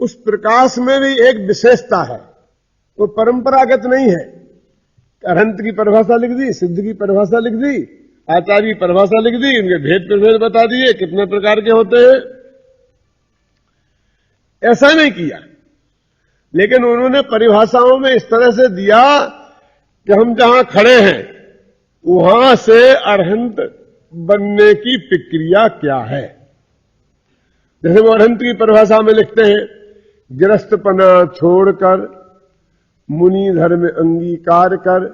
उस प्रकाश में भी एक विशेषता है, वो परंपरागत नहीं है। अरहंत की परिभाषा लिख दी, सिद्ध की परिभाषा लिख दी, आचार्य की परिभाषा लिख दी, इनके भेद प्रभेद बता दिए कितने प्रकार के होते हैं। ऐसा नहीं किया, लेकिन उन्होंने परिभाषाओं में इस तरह से दिया कि हम जहां खड़े हैं वहां से अरहंत बनने की प्रक्रिया क्या है। जैसे वो अरहंत की परिभाषा में लिखते हैं, गृहस्थपना छोड़कर मुनि धर्म अंगीकार कर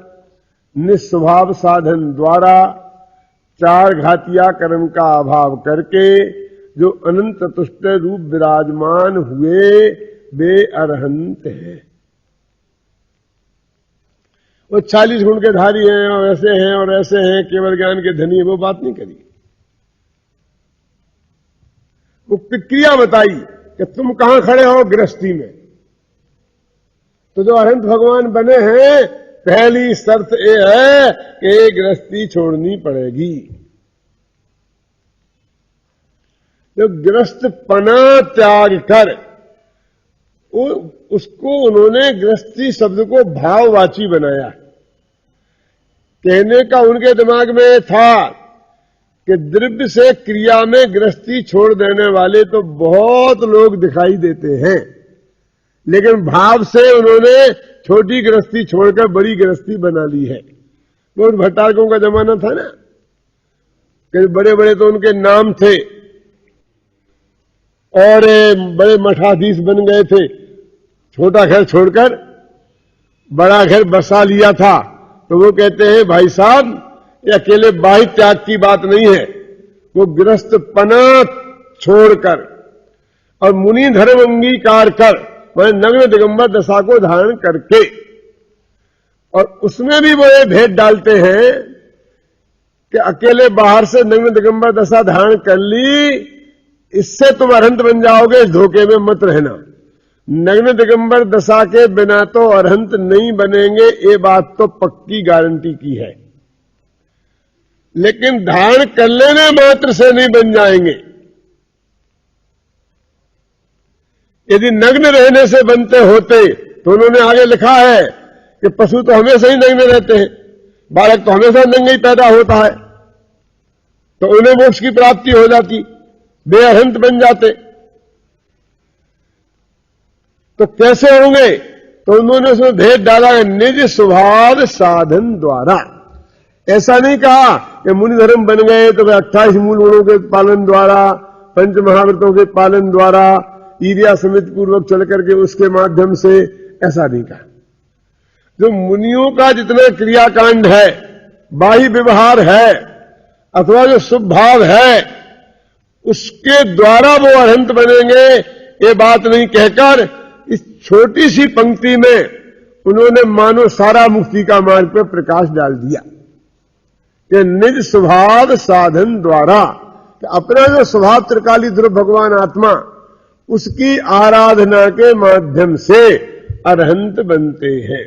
निस्वभाव साधन द्वारा चार घातिया कर्म का अभाव करके जो अनंत तुष्ट रूप विराजमान हुए वे अरहंत हैं। वो 40 गुण के धारी हैं और ऐसे हैं और ऐसे हैं, केवल ज्ञान के धनी, वो बात नहीं करी। वो प्रक्रिया बताई कि तुम कहां खड़े हो गृहस्थी में। तो जो अरहंत भगवान बने हैं, पहली शर्त ये है कि गृहस्थी छोड़नी पड़ेगी। जो गृहस्थपना त्याग कर, उसको उन्होंने गृहस्थी शब्द को भाववाची बनाया। कहने का उनके दिमाग में था कि द्रव्य से क्रिया में गृहस्थी छोड़ देने वाले तो बहुत लोग दिखाई देते हैं, लेकिन भाव से उन्होंने छोटी गृहस्थी छोड़कर बड़ी गृहस्थी बना ली है। वो भट्टारकों का जमाना था ना, कि बड़े बड़े तो उनके नाम थे और बड़े मठाधीश बन गए थे। छोटा घर छोड़कर बड़ा घर बसा लिया था। तो वो कहते हैं भाई साहब, ये अकेले बाह्य त्याग की बात नहीं है, वो गृहस्थपना छोड़कर और मुनि धर्म अंगीकार कर, मैंने नग्न दिगंबर दशा को धारण करके, और उसमें भी वो ये भेद डालते हैं कि अकेले बाहर से नग्न दिगंबर दशा धारण कर ली, इससे तुम अरहंत बन जाओगे, इस धोखे में मत रहना। नग्न दिगंबर दशा के बिना तो अरहंत नहीं बनेंगे, ये बात तो पक्की गारंटी की है। लेकिन धारण कर लेने मात्र से नहीं बन जाएंगे। यदि नग्न रहने से बनते होते तो उन्होंने आगे लिखा है कि पशु तो हमेशा ही नग्न रहते हैं, बालक तो हमेशा नंगे ही पैदा होता है, तो उन्हें मोक्ष की प्राप्ति हो जाती, वे अरहंत बन जाते। तो कैसे होंगे? तो उन्होंने उसमें भेद डाला है, निज स्वभाव साधन द्वारा। ऐसा नहीं कहा कि मुनि धर्म बन गए तो 28 मूल गुणों के पालन द्वारा, पंच महाव्रतों के पालन द्वारा, ईर्या समिति पूर्वक चल करके उसके माध्यम से, ऐसा नहीं कहा। जो मुनियों का जितना क्रियाकांड है, बाह्य व्यवहार है, अथवा जो शुभ भाव है, उसके द्वारा वो अरहंत बनेंगे, ये बात नहीं कहकर इस छोटी सी पंक्ति में उन्होंने मानो सारा मुक्ति का मार्ग पर प्रकाश डाल दिया कि निज स्वभाव साधन द्वारा, कि अपना जो स्वभाव त्रिकाली ध्रुव भगवान आत्मा, उसकी आराधना के माध्यम से अरहंत बनते हैं।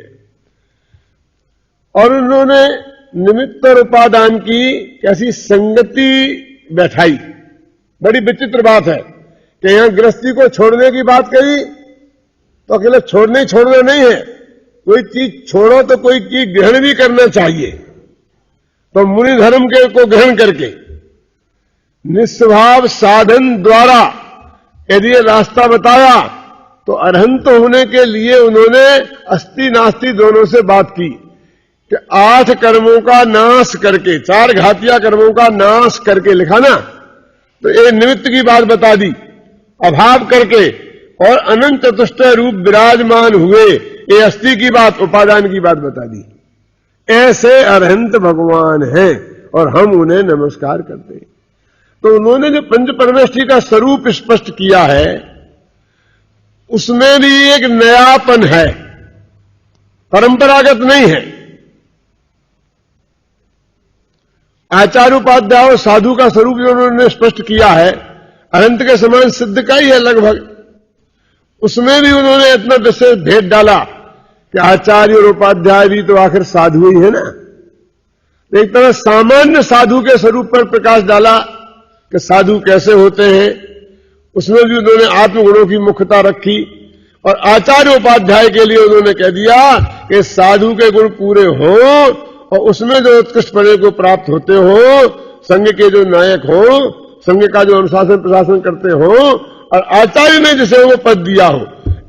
और उन्होंने निमित्त और उपादान की कैसी संगति बैठाई। बड़ी विचित्र बात है कि यहां गृहस्थी को छोड़ने की बात कही तो अकेले छोड़ना नहीं है, कोई चीज छोड़ो तो कोई चीज ग्रहण भी करना चाहिए। तो मुनि धर्म के को ग्रहण करके निस्वभाव साधन द्वारा यदि ये रास्ता बताया, तो अरहंत होने के लिए उन्होंने अस्ति नास्ति दोनों से बात की कि 8 कर्मों का नाश करके, 4 घातिया कर्मों का नाश करके लिखा ना, तो ये निमित्त की बात बता दी, अभाव करके, और अनंत चतुष्टय रूप विराजमान हुए, ये अस्थि की बात, उपादान की बात बता दी। ऐसे अरहंत भगवान हैं और हम उन्हें नमस्कार करते हैं। तो उन्होंने जो पंच परमेष्ठी का स्वरूप स्पष्ट किया है, उसमें भी एक नयापन है, परंपरागत नहीं है। आचार्य उपाध्याय साधु का स्वरूप जो उन्होंने स्पष्ट किया है, अनंत के समान सिद्ध का ही है लगभग। उसमें भी उन्होंने इतना विशेष भेद डाला कि आचार्य और उपाध्याय भी तो आखिर साधु ही है ना। एक तरह सामान्य साधु के स्वरूप पर प्रकाश डाला कि साधु कैसे होते हैं, उसमें भी उन्होंने आत्मगुणों की मुख्यता रखी। और आचार्य उपाध्याय के लिए उन्होंने कह दिया कि साधु के गुण पूरे हो और उसमें जो उत्कृष्ट पदे को प्राप्त होते हो, संघ के जो नायक हो, संघ का जो अनुशासन प्रशासन करते हो, और आचार्य ने जिसे वो पद दिया हो,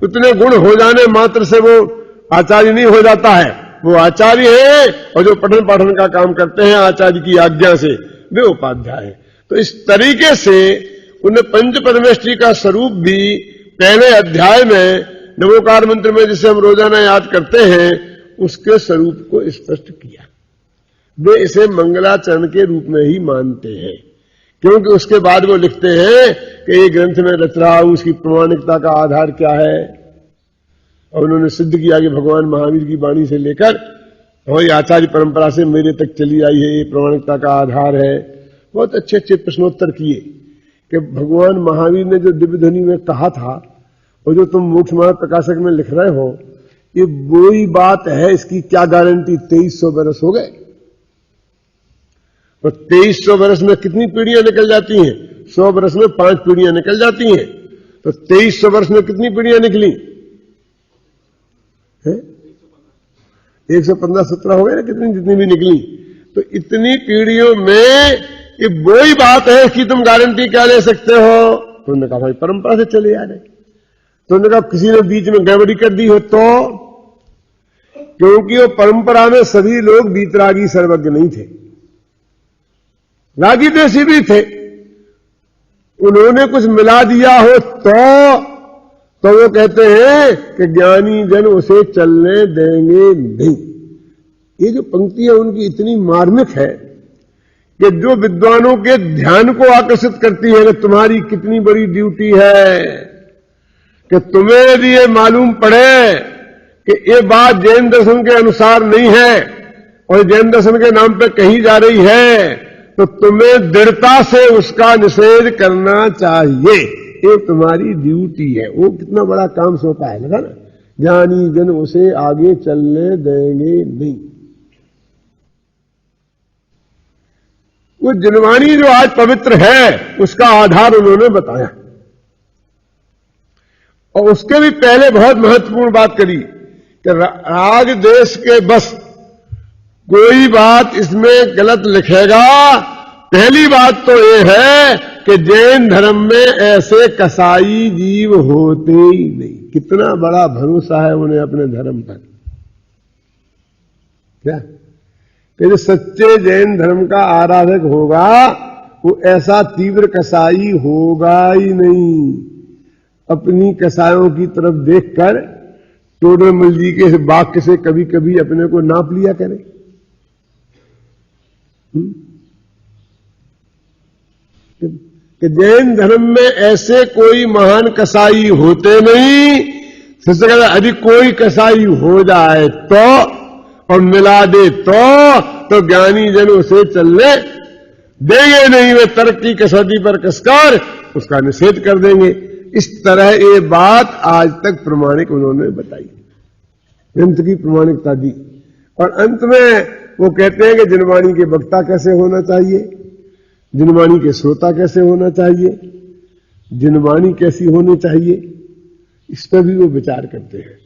उतने गुण हो जाने मात्र से वो आचार्य नहीं हो जाता है, वो आचार्य है। और जो पठन पाठन का काम करते हैं आचार्य की आज्ञा से, वे उपाध्याय है। तो इस तरीके से उन्हें पंच परमेष्ठी का स्वरूप भी पहले अध्याय में नमोकार मंत्र में जिसे हम रोजाना याद करते हैं, उसके स्वरूप को स्पष्ट किया। वे इसे मंगलाचरण के रूप में ही मानते हैं, क्योंकि उसके बाद वो लिखते हैं कि ये ग्रंथ में रच रहा हूं, उसकी प्रमाणिकता का आधार क्या है। और उन्होंने सिद्ध किया कि भगवान महावीर की वाणी से लेकर हमारी आचार्य परंपरा से मेरे तक चली आई है, ये प्रमाणिकता का आधार है। बहुत अच्छे अच्छे प्रश्नोत्तर किए कि भगवान महावीर ने जो दिव्य ध्वनि में कहा था, और जो तुम मोक्ष मार्ग प्रकाशक में लिख रहे हो, ये वही बात है, इसकी क्या गारंटी। 2300 वर्ष हो गए, तो 2300 वर्ष में कितनी पीढ़ियां निकल जाती हैं? 100 वर्ष में 5 पीढ़ियां निकल जाती हैं, तो 2300 वर्ष में कितनी पीढ़ियां निकली? 115-17 हो गए ना, कितनी जितनी भी निकली। तो इतनी पीढ़ियों में ये वही बात है कि तुम गारंटी क्या ले सकते हो? तो उन्होंने कहा भाई परंपरा से चले आ रहे। तो उन्होंने कहा किसी ने बीच में गड़बड़ी कर दी हो तो, क्योंकि वो परंपरा में सभी लोग बीतरागी सर्वज्ञ नहीं थे, रागी देशी भी थे। उन्होंने कुछ मिला दिया हो तो वो कहते हैं कि ज्ञानी जन उसे चलने देंगे नहीं। ये जो पंक्ति है उनकी इतनी मार्मिक है कि जो विद्वानों के ध्यान को आकर्षित करती है कि तुम्हारी कितनी बड़ी ड्यूटी है, कि तुम्हें यदि ये मालूम पड़े कि ये बात जैन दर्शन के अनुसार नहीं है और जैन दर्शन के नाम पर कही जा रही है, तो तुम्हें दृढ़ता से उसका निषेध करना चाहिए। ये तुम्हारी ड्यूटी है। वो कितना बड़ा काम सौंपा है, लगा ना, ज्ञानी जन उसे आगे चलने देंगे नहीं। वो जिनवाणी जो आज पवित्र है उसका आधार उन्होंने बताया, और उसके भी पहले बहुत महत्वपूर्ण बात करी कि राग देश के बस कोई बात इसमें गलत लिखेगा। पहली बात तो ये है कि जैन धर्म में ऐसे कसाई जीव होते ही नहीं। कितना बड़ा भरोसा है उन्हें अपने धर्म पर, क्या कि जो सच्चे जैन धर्म का आराधक होगा वो ऐसा तीव्र कसाई होगा ही नहीं। अपनी कसायों की तरफ देखकर टोडरमल जी के वाक्य से कभी कभी अपने को नाप लिया करें। कि जैन धर्म में ऐसे कोई महान कसाई होते नहीं। यदि कोई कसाई हो जाए तो और मिला दे तो ज्ञानी जन उसे चलने देंगे नहीं। वे तर्क की कसौटी पर कसकर उसका निषेध कर देंगे। इस तरह ये बात आज तक प्रमाणिक उन्होंने बताई, ग्रंथ की प्रमाणिकता दी। और अंत में वो कहते हैं कि जिनवाणी के वक्ता कैसे होना चाहिए, जिनवाणी के श्रोता कैसे होना चाहिए, जिनवाणी कैसी होनी चाहिए, इस पर भी वो विचार करते हैं।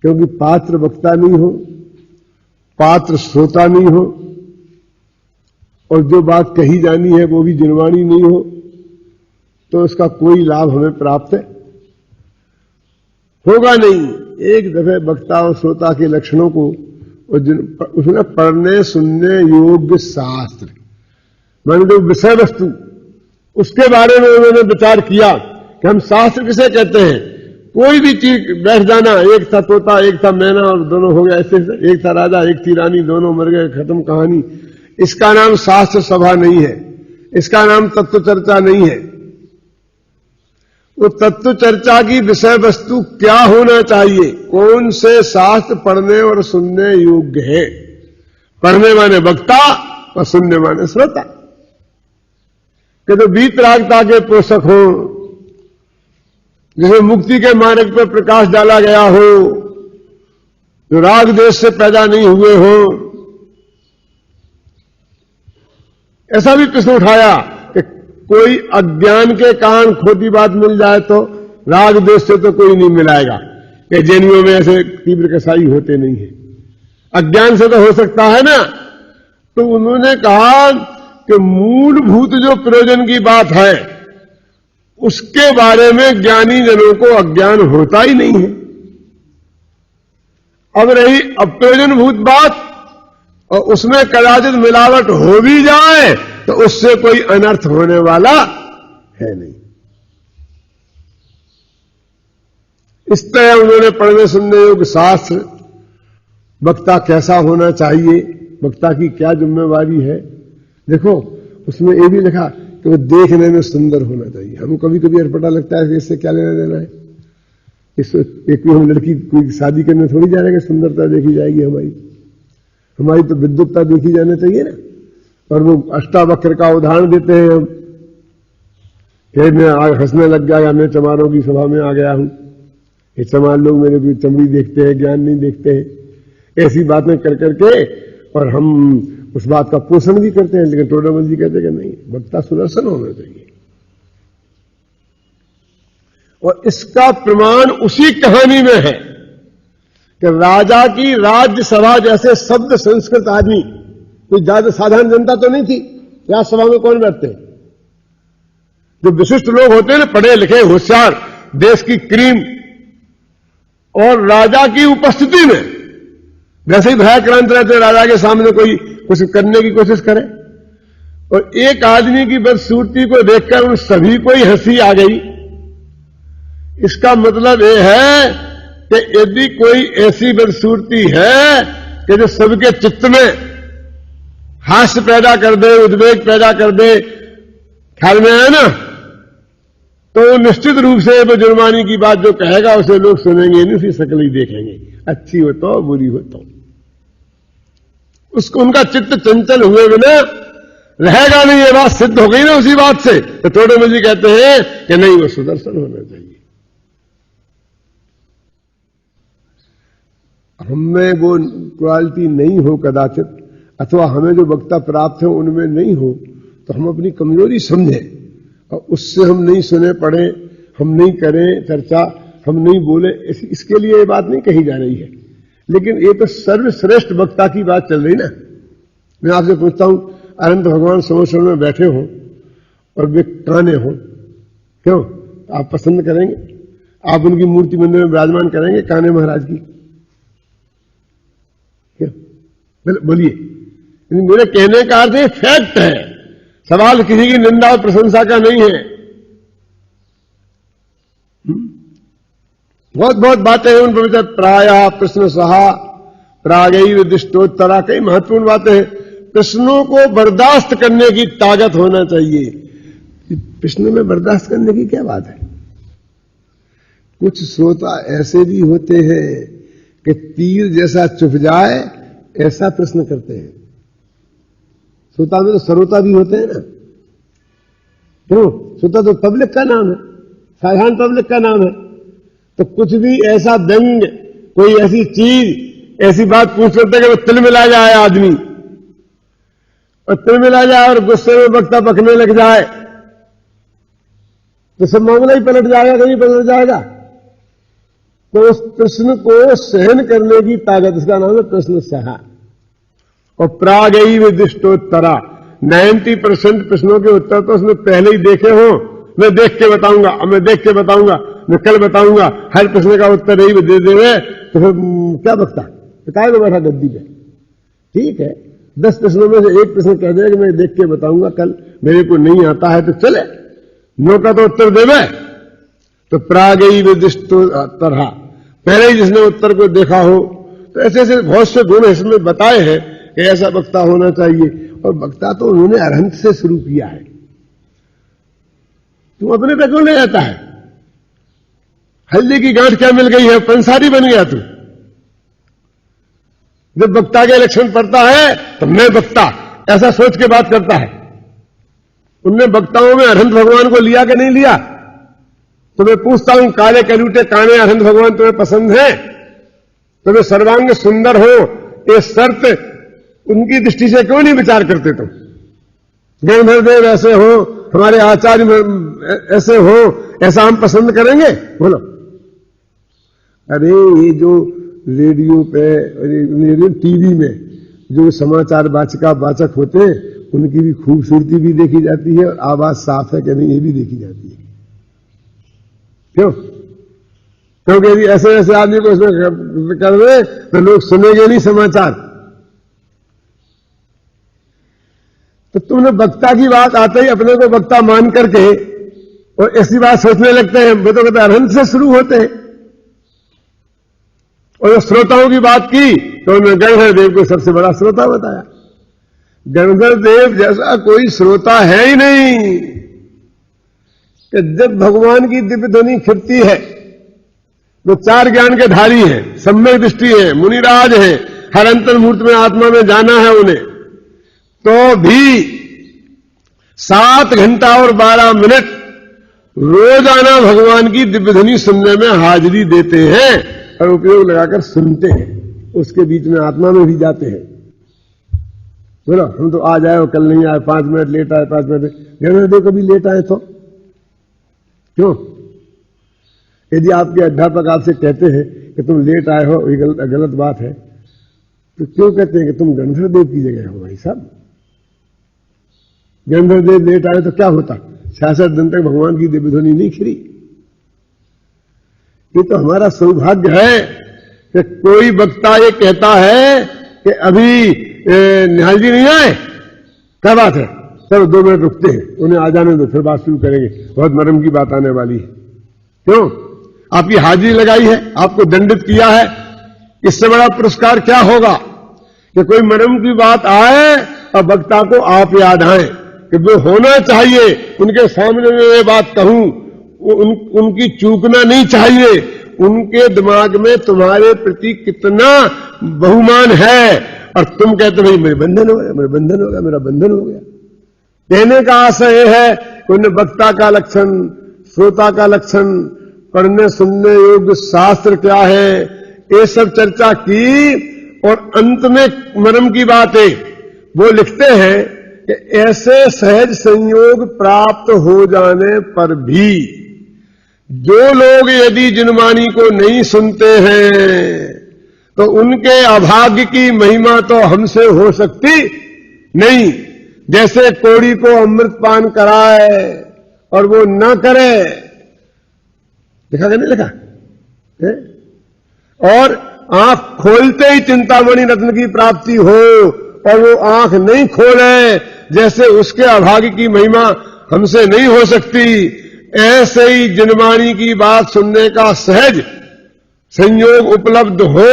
क्योंकि पात्र वक्ता नहीं हो, पात्र श्रोता नहीं हो, और जो बात कही जानी है वो भी जिनवाणी नहीं हो, तो उसका कोई लाभ हमें प्राप्त होगा नहीं। एक दफे वक्ता और श्रोता के लक्षणों को उसने पढ़ने सुनने योग्य शास्त्र, माने जो विषय वस्तु, उसके बारे में उन्होंने विचार किया कि हम शास्त्र किसे कहते हैं। कोई भी चीज बैठ जाना, एक था तोता एक था मैना और दोनों हो गया ऐसे, एक था राजा एक थी रानी दोनों मर गए, खत्म कहानी। इसका नाम शास्त्र सभा नहीं है, इसका नाम तत्व चर्चा नहीं है। वो तत्व चर्चा की विषय वस्तु क्या होना चाहिए, कौन से शास्त्र पढ़ने और सुनने योग्य है। पढ़ने माने वक्ता और सुनने माने श्रोता, कि जो वीतरागता के पोषक हो, जिसे मुक्ति के मार्ग पर प्रकाश डाला गया हो, जो राग देश से पैदा नहीं हुए हो। ऐसा भी प्रश्न उठाया कि कोई अज्ञान के कारण खोटी बात मिल जाए तो राग देश से तो कोई नहीं मिलाएगा, कि जैनियों में ऐसे तीव्र कसाई होते नहीं है, अज्ञान से तो हो सकता है ना। तो उन्होंने कहा कि मूलभूत जो प्रयोजन की बात है उसके बारे में ज्ञानी जनों को अज्ञान होता ही नहीं है। अब रही अप्रयोजनभूत बात, और उसमें कदाचित मिलावट हो भी जाए तो उससे कोई अनर्थ होने वाला है नहीं। इस तरह उन्होंने पढ़ने सुनने योग्य शास्त्र, वक्ता कैसा होना चाहिए, वक्ता की क्या जिम्मेवारी है। देखो उसमें ये भी लिखा कि वो देखने में सुंदर होना चाहिए। हमको कभी कभी अटपटा लगता है कि इससे क्या लेना देना है। इससे एक हम लड़की कोई शादी करने थोड़ी जा रहे हैं, सुंदरता देखी जाएगी हमारी तो विद्युत्ता देखी जानी चाहिए ना। और वो अष्टावक्र का उदाहरण देते हैं हम, कि मैं हंसने लग गया या मैं चमारों की सभा में आ गया हूं, ये चमार लोग मेरे को चमड़ी देखते हैं, ज्ञान नहीं देखते हैं। ऐसी बातें कर करके और हम उस बात का पोषण भी करते हैं। लेकिन टोडरमल जी कहते हैं कि नहीं, वक्ता सुदर्शन होना चाहिए। और इसका प्रमाण उसी कहानी में है कि राजा की राज्यसभा जैसे शब्द संस्कृत आदमी, कोई ज्यादा साधारण जनता तो नहीं थी। राज्यसभा में कौन बैठते हैं? जो विशिष्ट लोग होते हैं ना, पढ़े लिखे होशियार, देश की क्रीम, और राजा की उपस्थिति में वैसे ही भयाक्रांत रहते, राजा के सामने कोई कुछ करने की कोशिश करे। और एक आदमी की बदसूरती को देखकर उन सभी को ही हंसी आ गई। इसका मतलब यह है कि यदि कोई ऐसी बदसूरती है कि जो सबके चित्त में हास्य पैदा कर दे, उद्वेग पैदा कर दे, ख्याल में आया ना, तो निश्चित रूप से वो जुर्मानी की बात जो कहेगा उसे लोग सुनेंगे नहीं, उसी शक्ल ही देखेंगे, अच्छी हो तो बुरी हो तो। उसको उनका चित्त चंचल हुए बिना रहेगा नहीं, ये बात सिद्ध हो गई ना उसी बात से। तो थोड़े जी कहते हैं कि नहीं, वो सुदर्शन होना चाहिए। हमें वो क्वालिटी नहीं हो कदाचित, अथवा हमें जो वक्ता प्राप्त है उनमें नहीं हो, तो हम अपनी कमजोरी समझें और उससे हम नहीं सुने पढ़े, हम नहीं करें चर्चा, हम नहीं बोले, इसके लिए ये बात नहीं कही जा रही है। लेकिन ये तो सर्वश्रेष्ठ वक्ता की बात चल रही ना। मैं आपसे पूछता हूं, अनंत भगवान समोसर में बैठे हो और वे काने हो, क्यों आप पसंद करेंगे? आप उनकी मूर्ति मंदिर में विराजमान करेंगे काने महाराज की? क्यों बोलिए? मेरे कहने का अर्थ फैक्ट है, सवाल किसी की निंदा और प्रशंसा का नहीं है। बहुत बहुत बातें हैं उन पर, प्रायः प्रश्न सहा प्रागैव दिष्टोत्तरा, कई महत्वपूर्ण बातें हैं। प्रश्नों को बर्दाश्त करने की ताकत होना चाहिए। प्रश्न में बर्दाश्त करने की क्या बात है? कुछ श्रोता ऐसे भी होते हैं कि तीर जैसा चुभ जाए ऐसा प्रश्न करते हैं। श्रोता में तो श्रोता भी होते हैं ना, क्यों? श्रोता तो पब्लिक का नाम है, साधारण पब्लिक का नाम है। तो कुछ भी ऐसा व्यंग, कोई ऐसी चीज, ऐसी बात पूछ लेते हैं कि वो तिल मिला जाए आदमी, और तिल मिला जाए और गुस्से में वक्ता बकने लग जाए तो सब मामला ही पलट जाएगा, कहीं पलट जाएगा। तो उस प्रश्न को सहन करने की ताकत, इसका नाम है प्रश्न सहा। और प्रागैव दिष्टोत्तरा, 90% प्रश्नों के उत्तर तो उसने पहले ही देखे हो। मैं देख के बताऊंगा, मैं देख के बताऊंगा, मैं कल बताऊंगा, हर प्रश्न का उत्तर यही दे दे, तो फिर क्या बकता? बताए तो बैठा गद्दी पे। ठीक है, 10 प्रश्नों में से एक प्रश्न कह दे कि मैं देख के बताऊंगा कल, मेरे को नहीं आता है तो चले, नो का तो उत्तर देवे। तो प्रागैव दिष्टोत्तरा, पहले ही जिसने उत्तर को देखा हो। तो ऐसे ऐसे बहुत से गुण इसमें बताए हैं कि ऐसा वक्ता होना चाहिए। और वक्ता तो उन्होंने अरहंत से शुरू किया है। तुम अपने पे क्यों ले जाता है? हल्दी की गांठ क्या मिल गई है, पंसारी बन गया तू। जब वक्ता के लक्षण पड़ता है तो मैं वक्ता, ऐसा सोच के बात करता है। उनने वक्ताओं में अरहंत भगवान को लिया कि नहीं लिया? तो मैं पूछता हूं, काले कलूटे काने अरहंत भगवान तुम्हें पसंद है? तुम्हें सर्वांग सुंदर हो, ये शर्त उनकी दृष्टि से क्यों नहीं विचार करते तुम? गणधर देव ऐसे हो, हमारे आचार्य ऐसे हो, ऐसा हम पसंद करेंगे? बोलो। अरे ये जो रेडियो पे, टीवी में जो समाचार वाचक होते हैं, उनकी भी खूबसूरती भी देखी जाती है और आवाज साफ है कि नहीं ये भी देखी जाती है। क्यों? क्योंकि यदि ऐसे ऐसे आदमी को इसमें कर दे तो लोग सुनेंगे नहीं समाचार। तो तुमने वक्ता की बात आते ही अपने को वक्ता मान करके और ऐसी बात सोचने लगते हैं। वो तो कहते अरहंत से शुरू होते हैं। और श्रोताओं की बात की तो उन्होंने गणधर देव को सबसे बड़ा श्रोता बताया। गणधर देव जैसा कोई श्रोता है ही नहीं। कि जब भगवान की दिव्य ध्वनि खिलती है, वो 4 ज्ञान के धारी हैं, सम्यक दृष्टि है, मुनिराज है, हर अंतर्मूर्त में आत्मा में जाना है उन्हें, तो भी 7 घंटा और 12 मिनट रोजाना भगवान की दिव्य ध्वनि सुनने में हाजिरी देते हैं और उपयोग लगाकर सुनते हैं। उसके बीच में आत्मा में भी जाते हैं। बोलो, हम तो आज आए और कल नहीं आए, 5 मिनट लेट आए, 5 मिनट देखो कभी लेट आए तो क्यों? यदि आपके अध्यापक आपसे कहते हैं कि तुम लेट आए हो, ये गलत बात है, तो क्यों कहते हैं कि तुम गणधर देव की जगह हो? भाई साहब, गणधर देव लेट आए तो क्या होता? 66 दिन तक भगवान की दिव्य ध्वनि नहीं खिली। ये तो हमारा सौभाग्य है कि कोई वक्ता ये कहता है कि अभी निहाल जी नहीं आए, क्या बात है, चलो 2 मिनट रुकते हैं, उन्हें आ जाने दो, फिर बात शुरू करेंगे, बहुत मरम की बात आने वाली है। क्यों? आपकी हाजिरी लगाई है, आपको दंडित किया है, इससे बड़ा पुरस्कार क्या होगा कि कोई मरम की बात आए और वक्ता को आप याद आए कि वो होना चाहिए, उनके सामने में ये बात कहूं, उनकी चूकना नहीं चाहिए। उनके दिमाग में तुम्हारे प्रति कितना बहुमान है और तुम कहते भाई मेरे बंधन हो गया, मेरा बंधन हो गया, मेरा बंधन हो गया। कहने का आशय है कि उन्हें वक्ता का लक्षण, श्रोता का लक्षण, पढ़ने सुनने योग्य शास्त्र क्या है, ये सब चर्चा की। और अंत में मर्म की बात है, वो लिखते हैं कि ऐसे सहज संयोग प्राप्त हो जाने पर भी जो लोग यदि जिनवाणी को नहीं सुनते हैं तो उनके अभाग्य की महिमा तो हमसे हो सकती नहीं। जैसे कोड़ी को अमृत पान कराए और वो न करे, लिखा कि नहीं लिखा है? और आंख खोलते ही चिंतामणि रत्न की प्राप्ति हो और वो आंख नहीं खोले, जैसे उसके अभाग्य की महिमा हमसे नहीं हो सकती, ऐसे ही जिनवाणी की बात सुनने का सहज संयोग उपलब्ध हो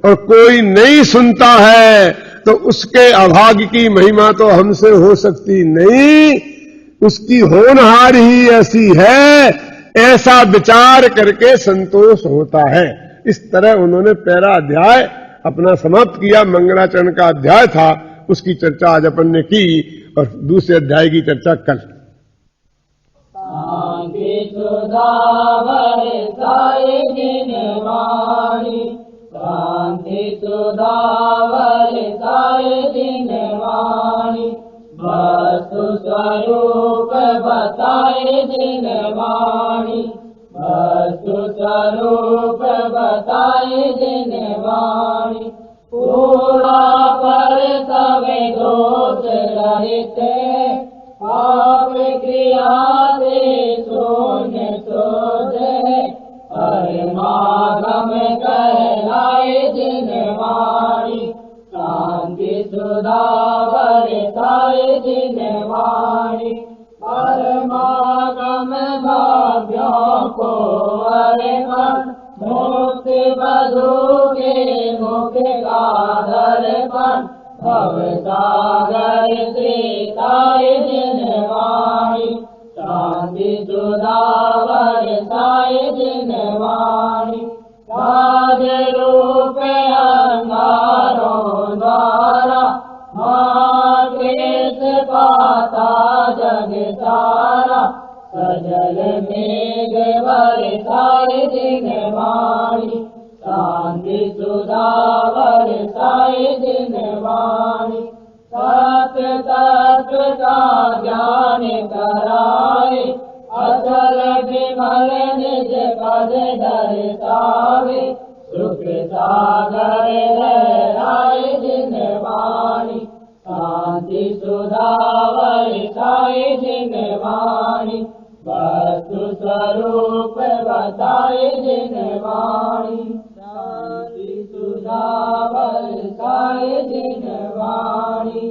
और कोई नहीं सुनता है तो उसके अभाग्य की महिमा तो हमसे हो सकती नहीं, उसकी होनहार ही ऐसी है, ऐसा विचार करके संतोष होता है। इस तरह उन्होंने पहला अध्याय अपना समाप्त किया। मंगलाचरण का अध्याय था, उसकी चर्चा आज अपन ने की और दूसरे अध्याय की चर्चा कल। शांति सुधा बरसाए जिनवाणी, शांति सुधा बरसाए जिनवाणी, वस्तु स्वरूप बताए जिनवाणी, वस्तु स्वरूप बताए जिनवाणी, पूरा पर सब दोष रहित, आप क्रिया से शून्य सोझे, परमागम कहलाए जिनवाणी, शांति सुधा बरसाए जिनवाणी, परमागम भाव्यों को अर्पण, मुक्ति बधू के मुख का दर्पण, भव सागर त्रिताय जिनवाणी, शांति सुधा बरसाए जिनवाणी, राज रूप अंगारों द्वारा महाक्लेश पाता जग सारा, सजल मेघ बरसाए जिनवाणी, शांति सुधा बरसाए जिनवाणी, सत्य तत्व का ज्ञान कराए, अचल विमल निज पद दर्शावे, सुख सागर लहराए जिनवाणी, शांति सुधा बरसाए जिनवाणी, वस्तु स्वरूप बताए जिनवाणी, शांति सुधा बरसाए जिनवाणी।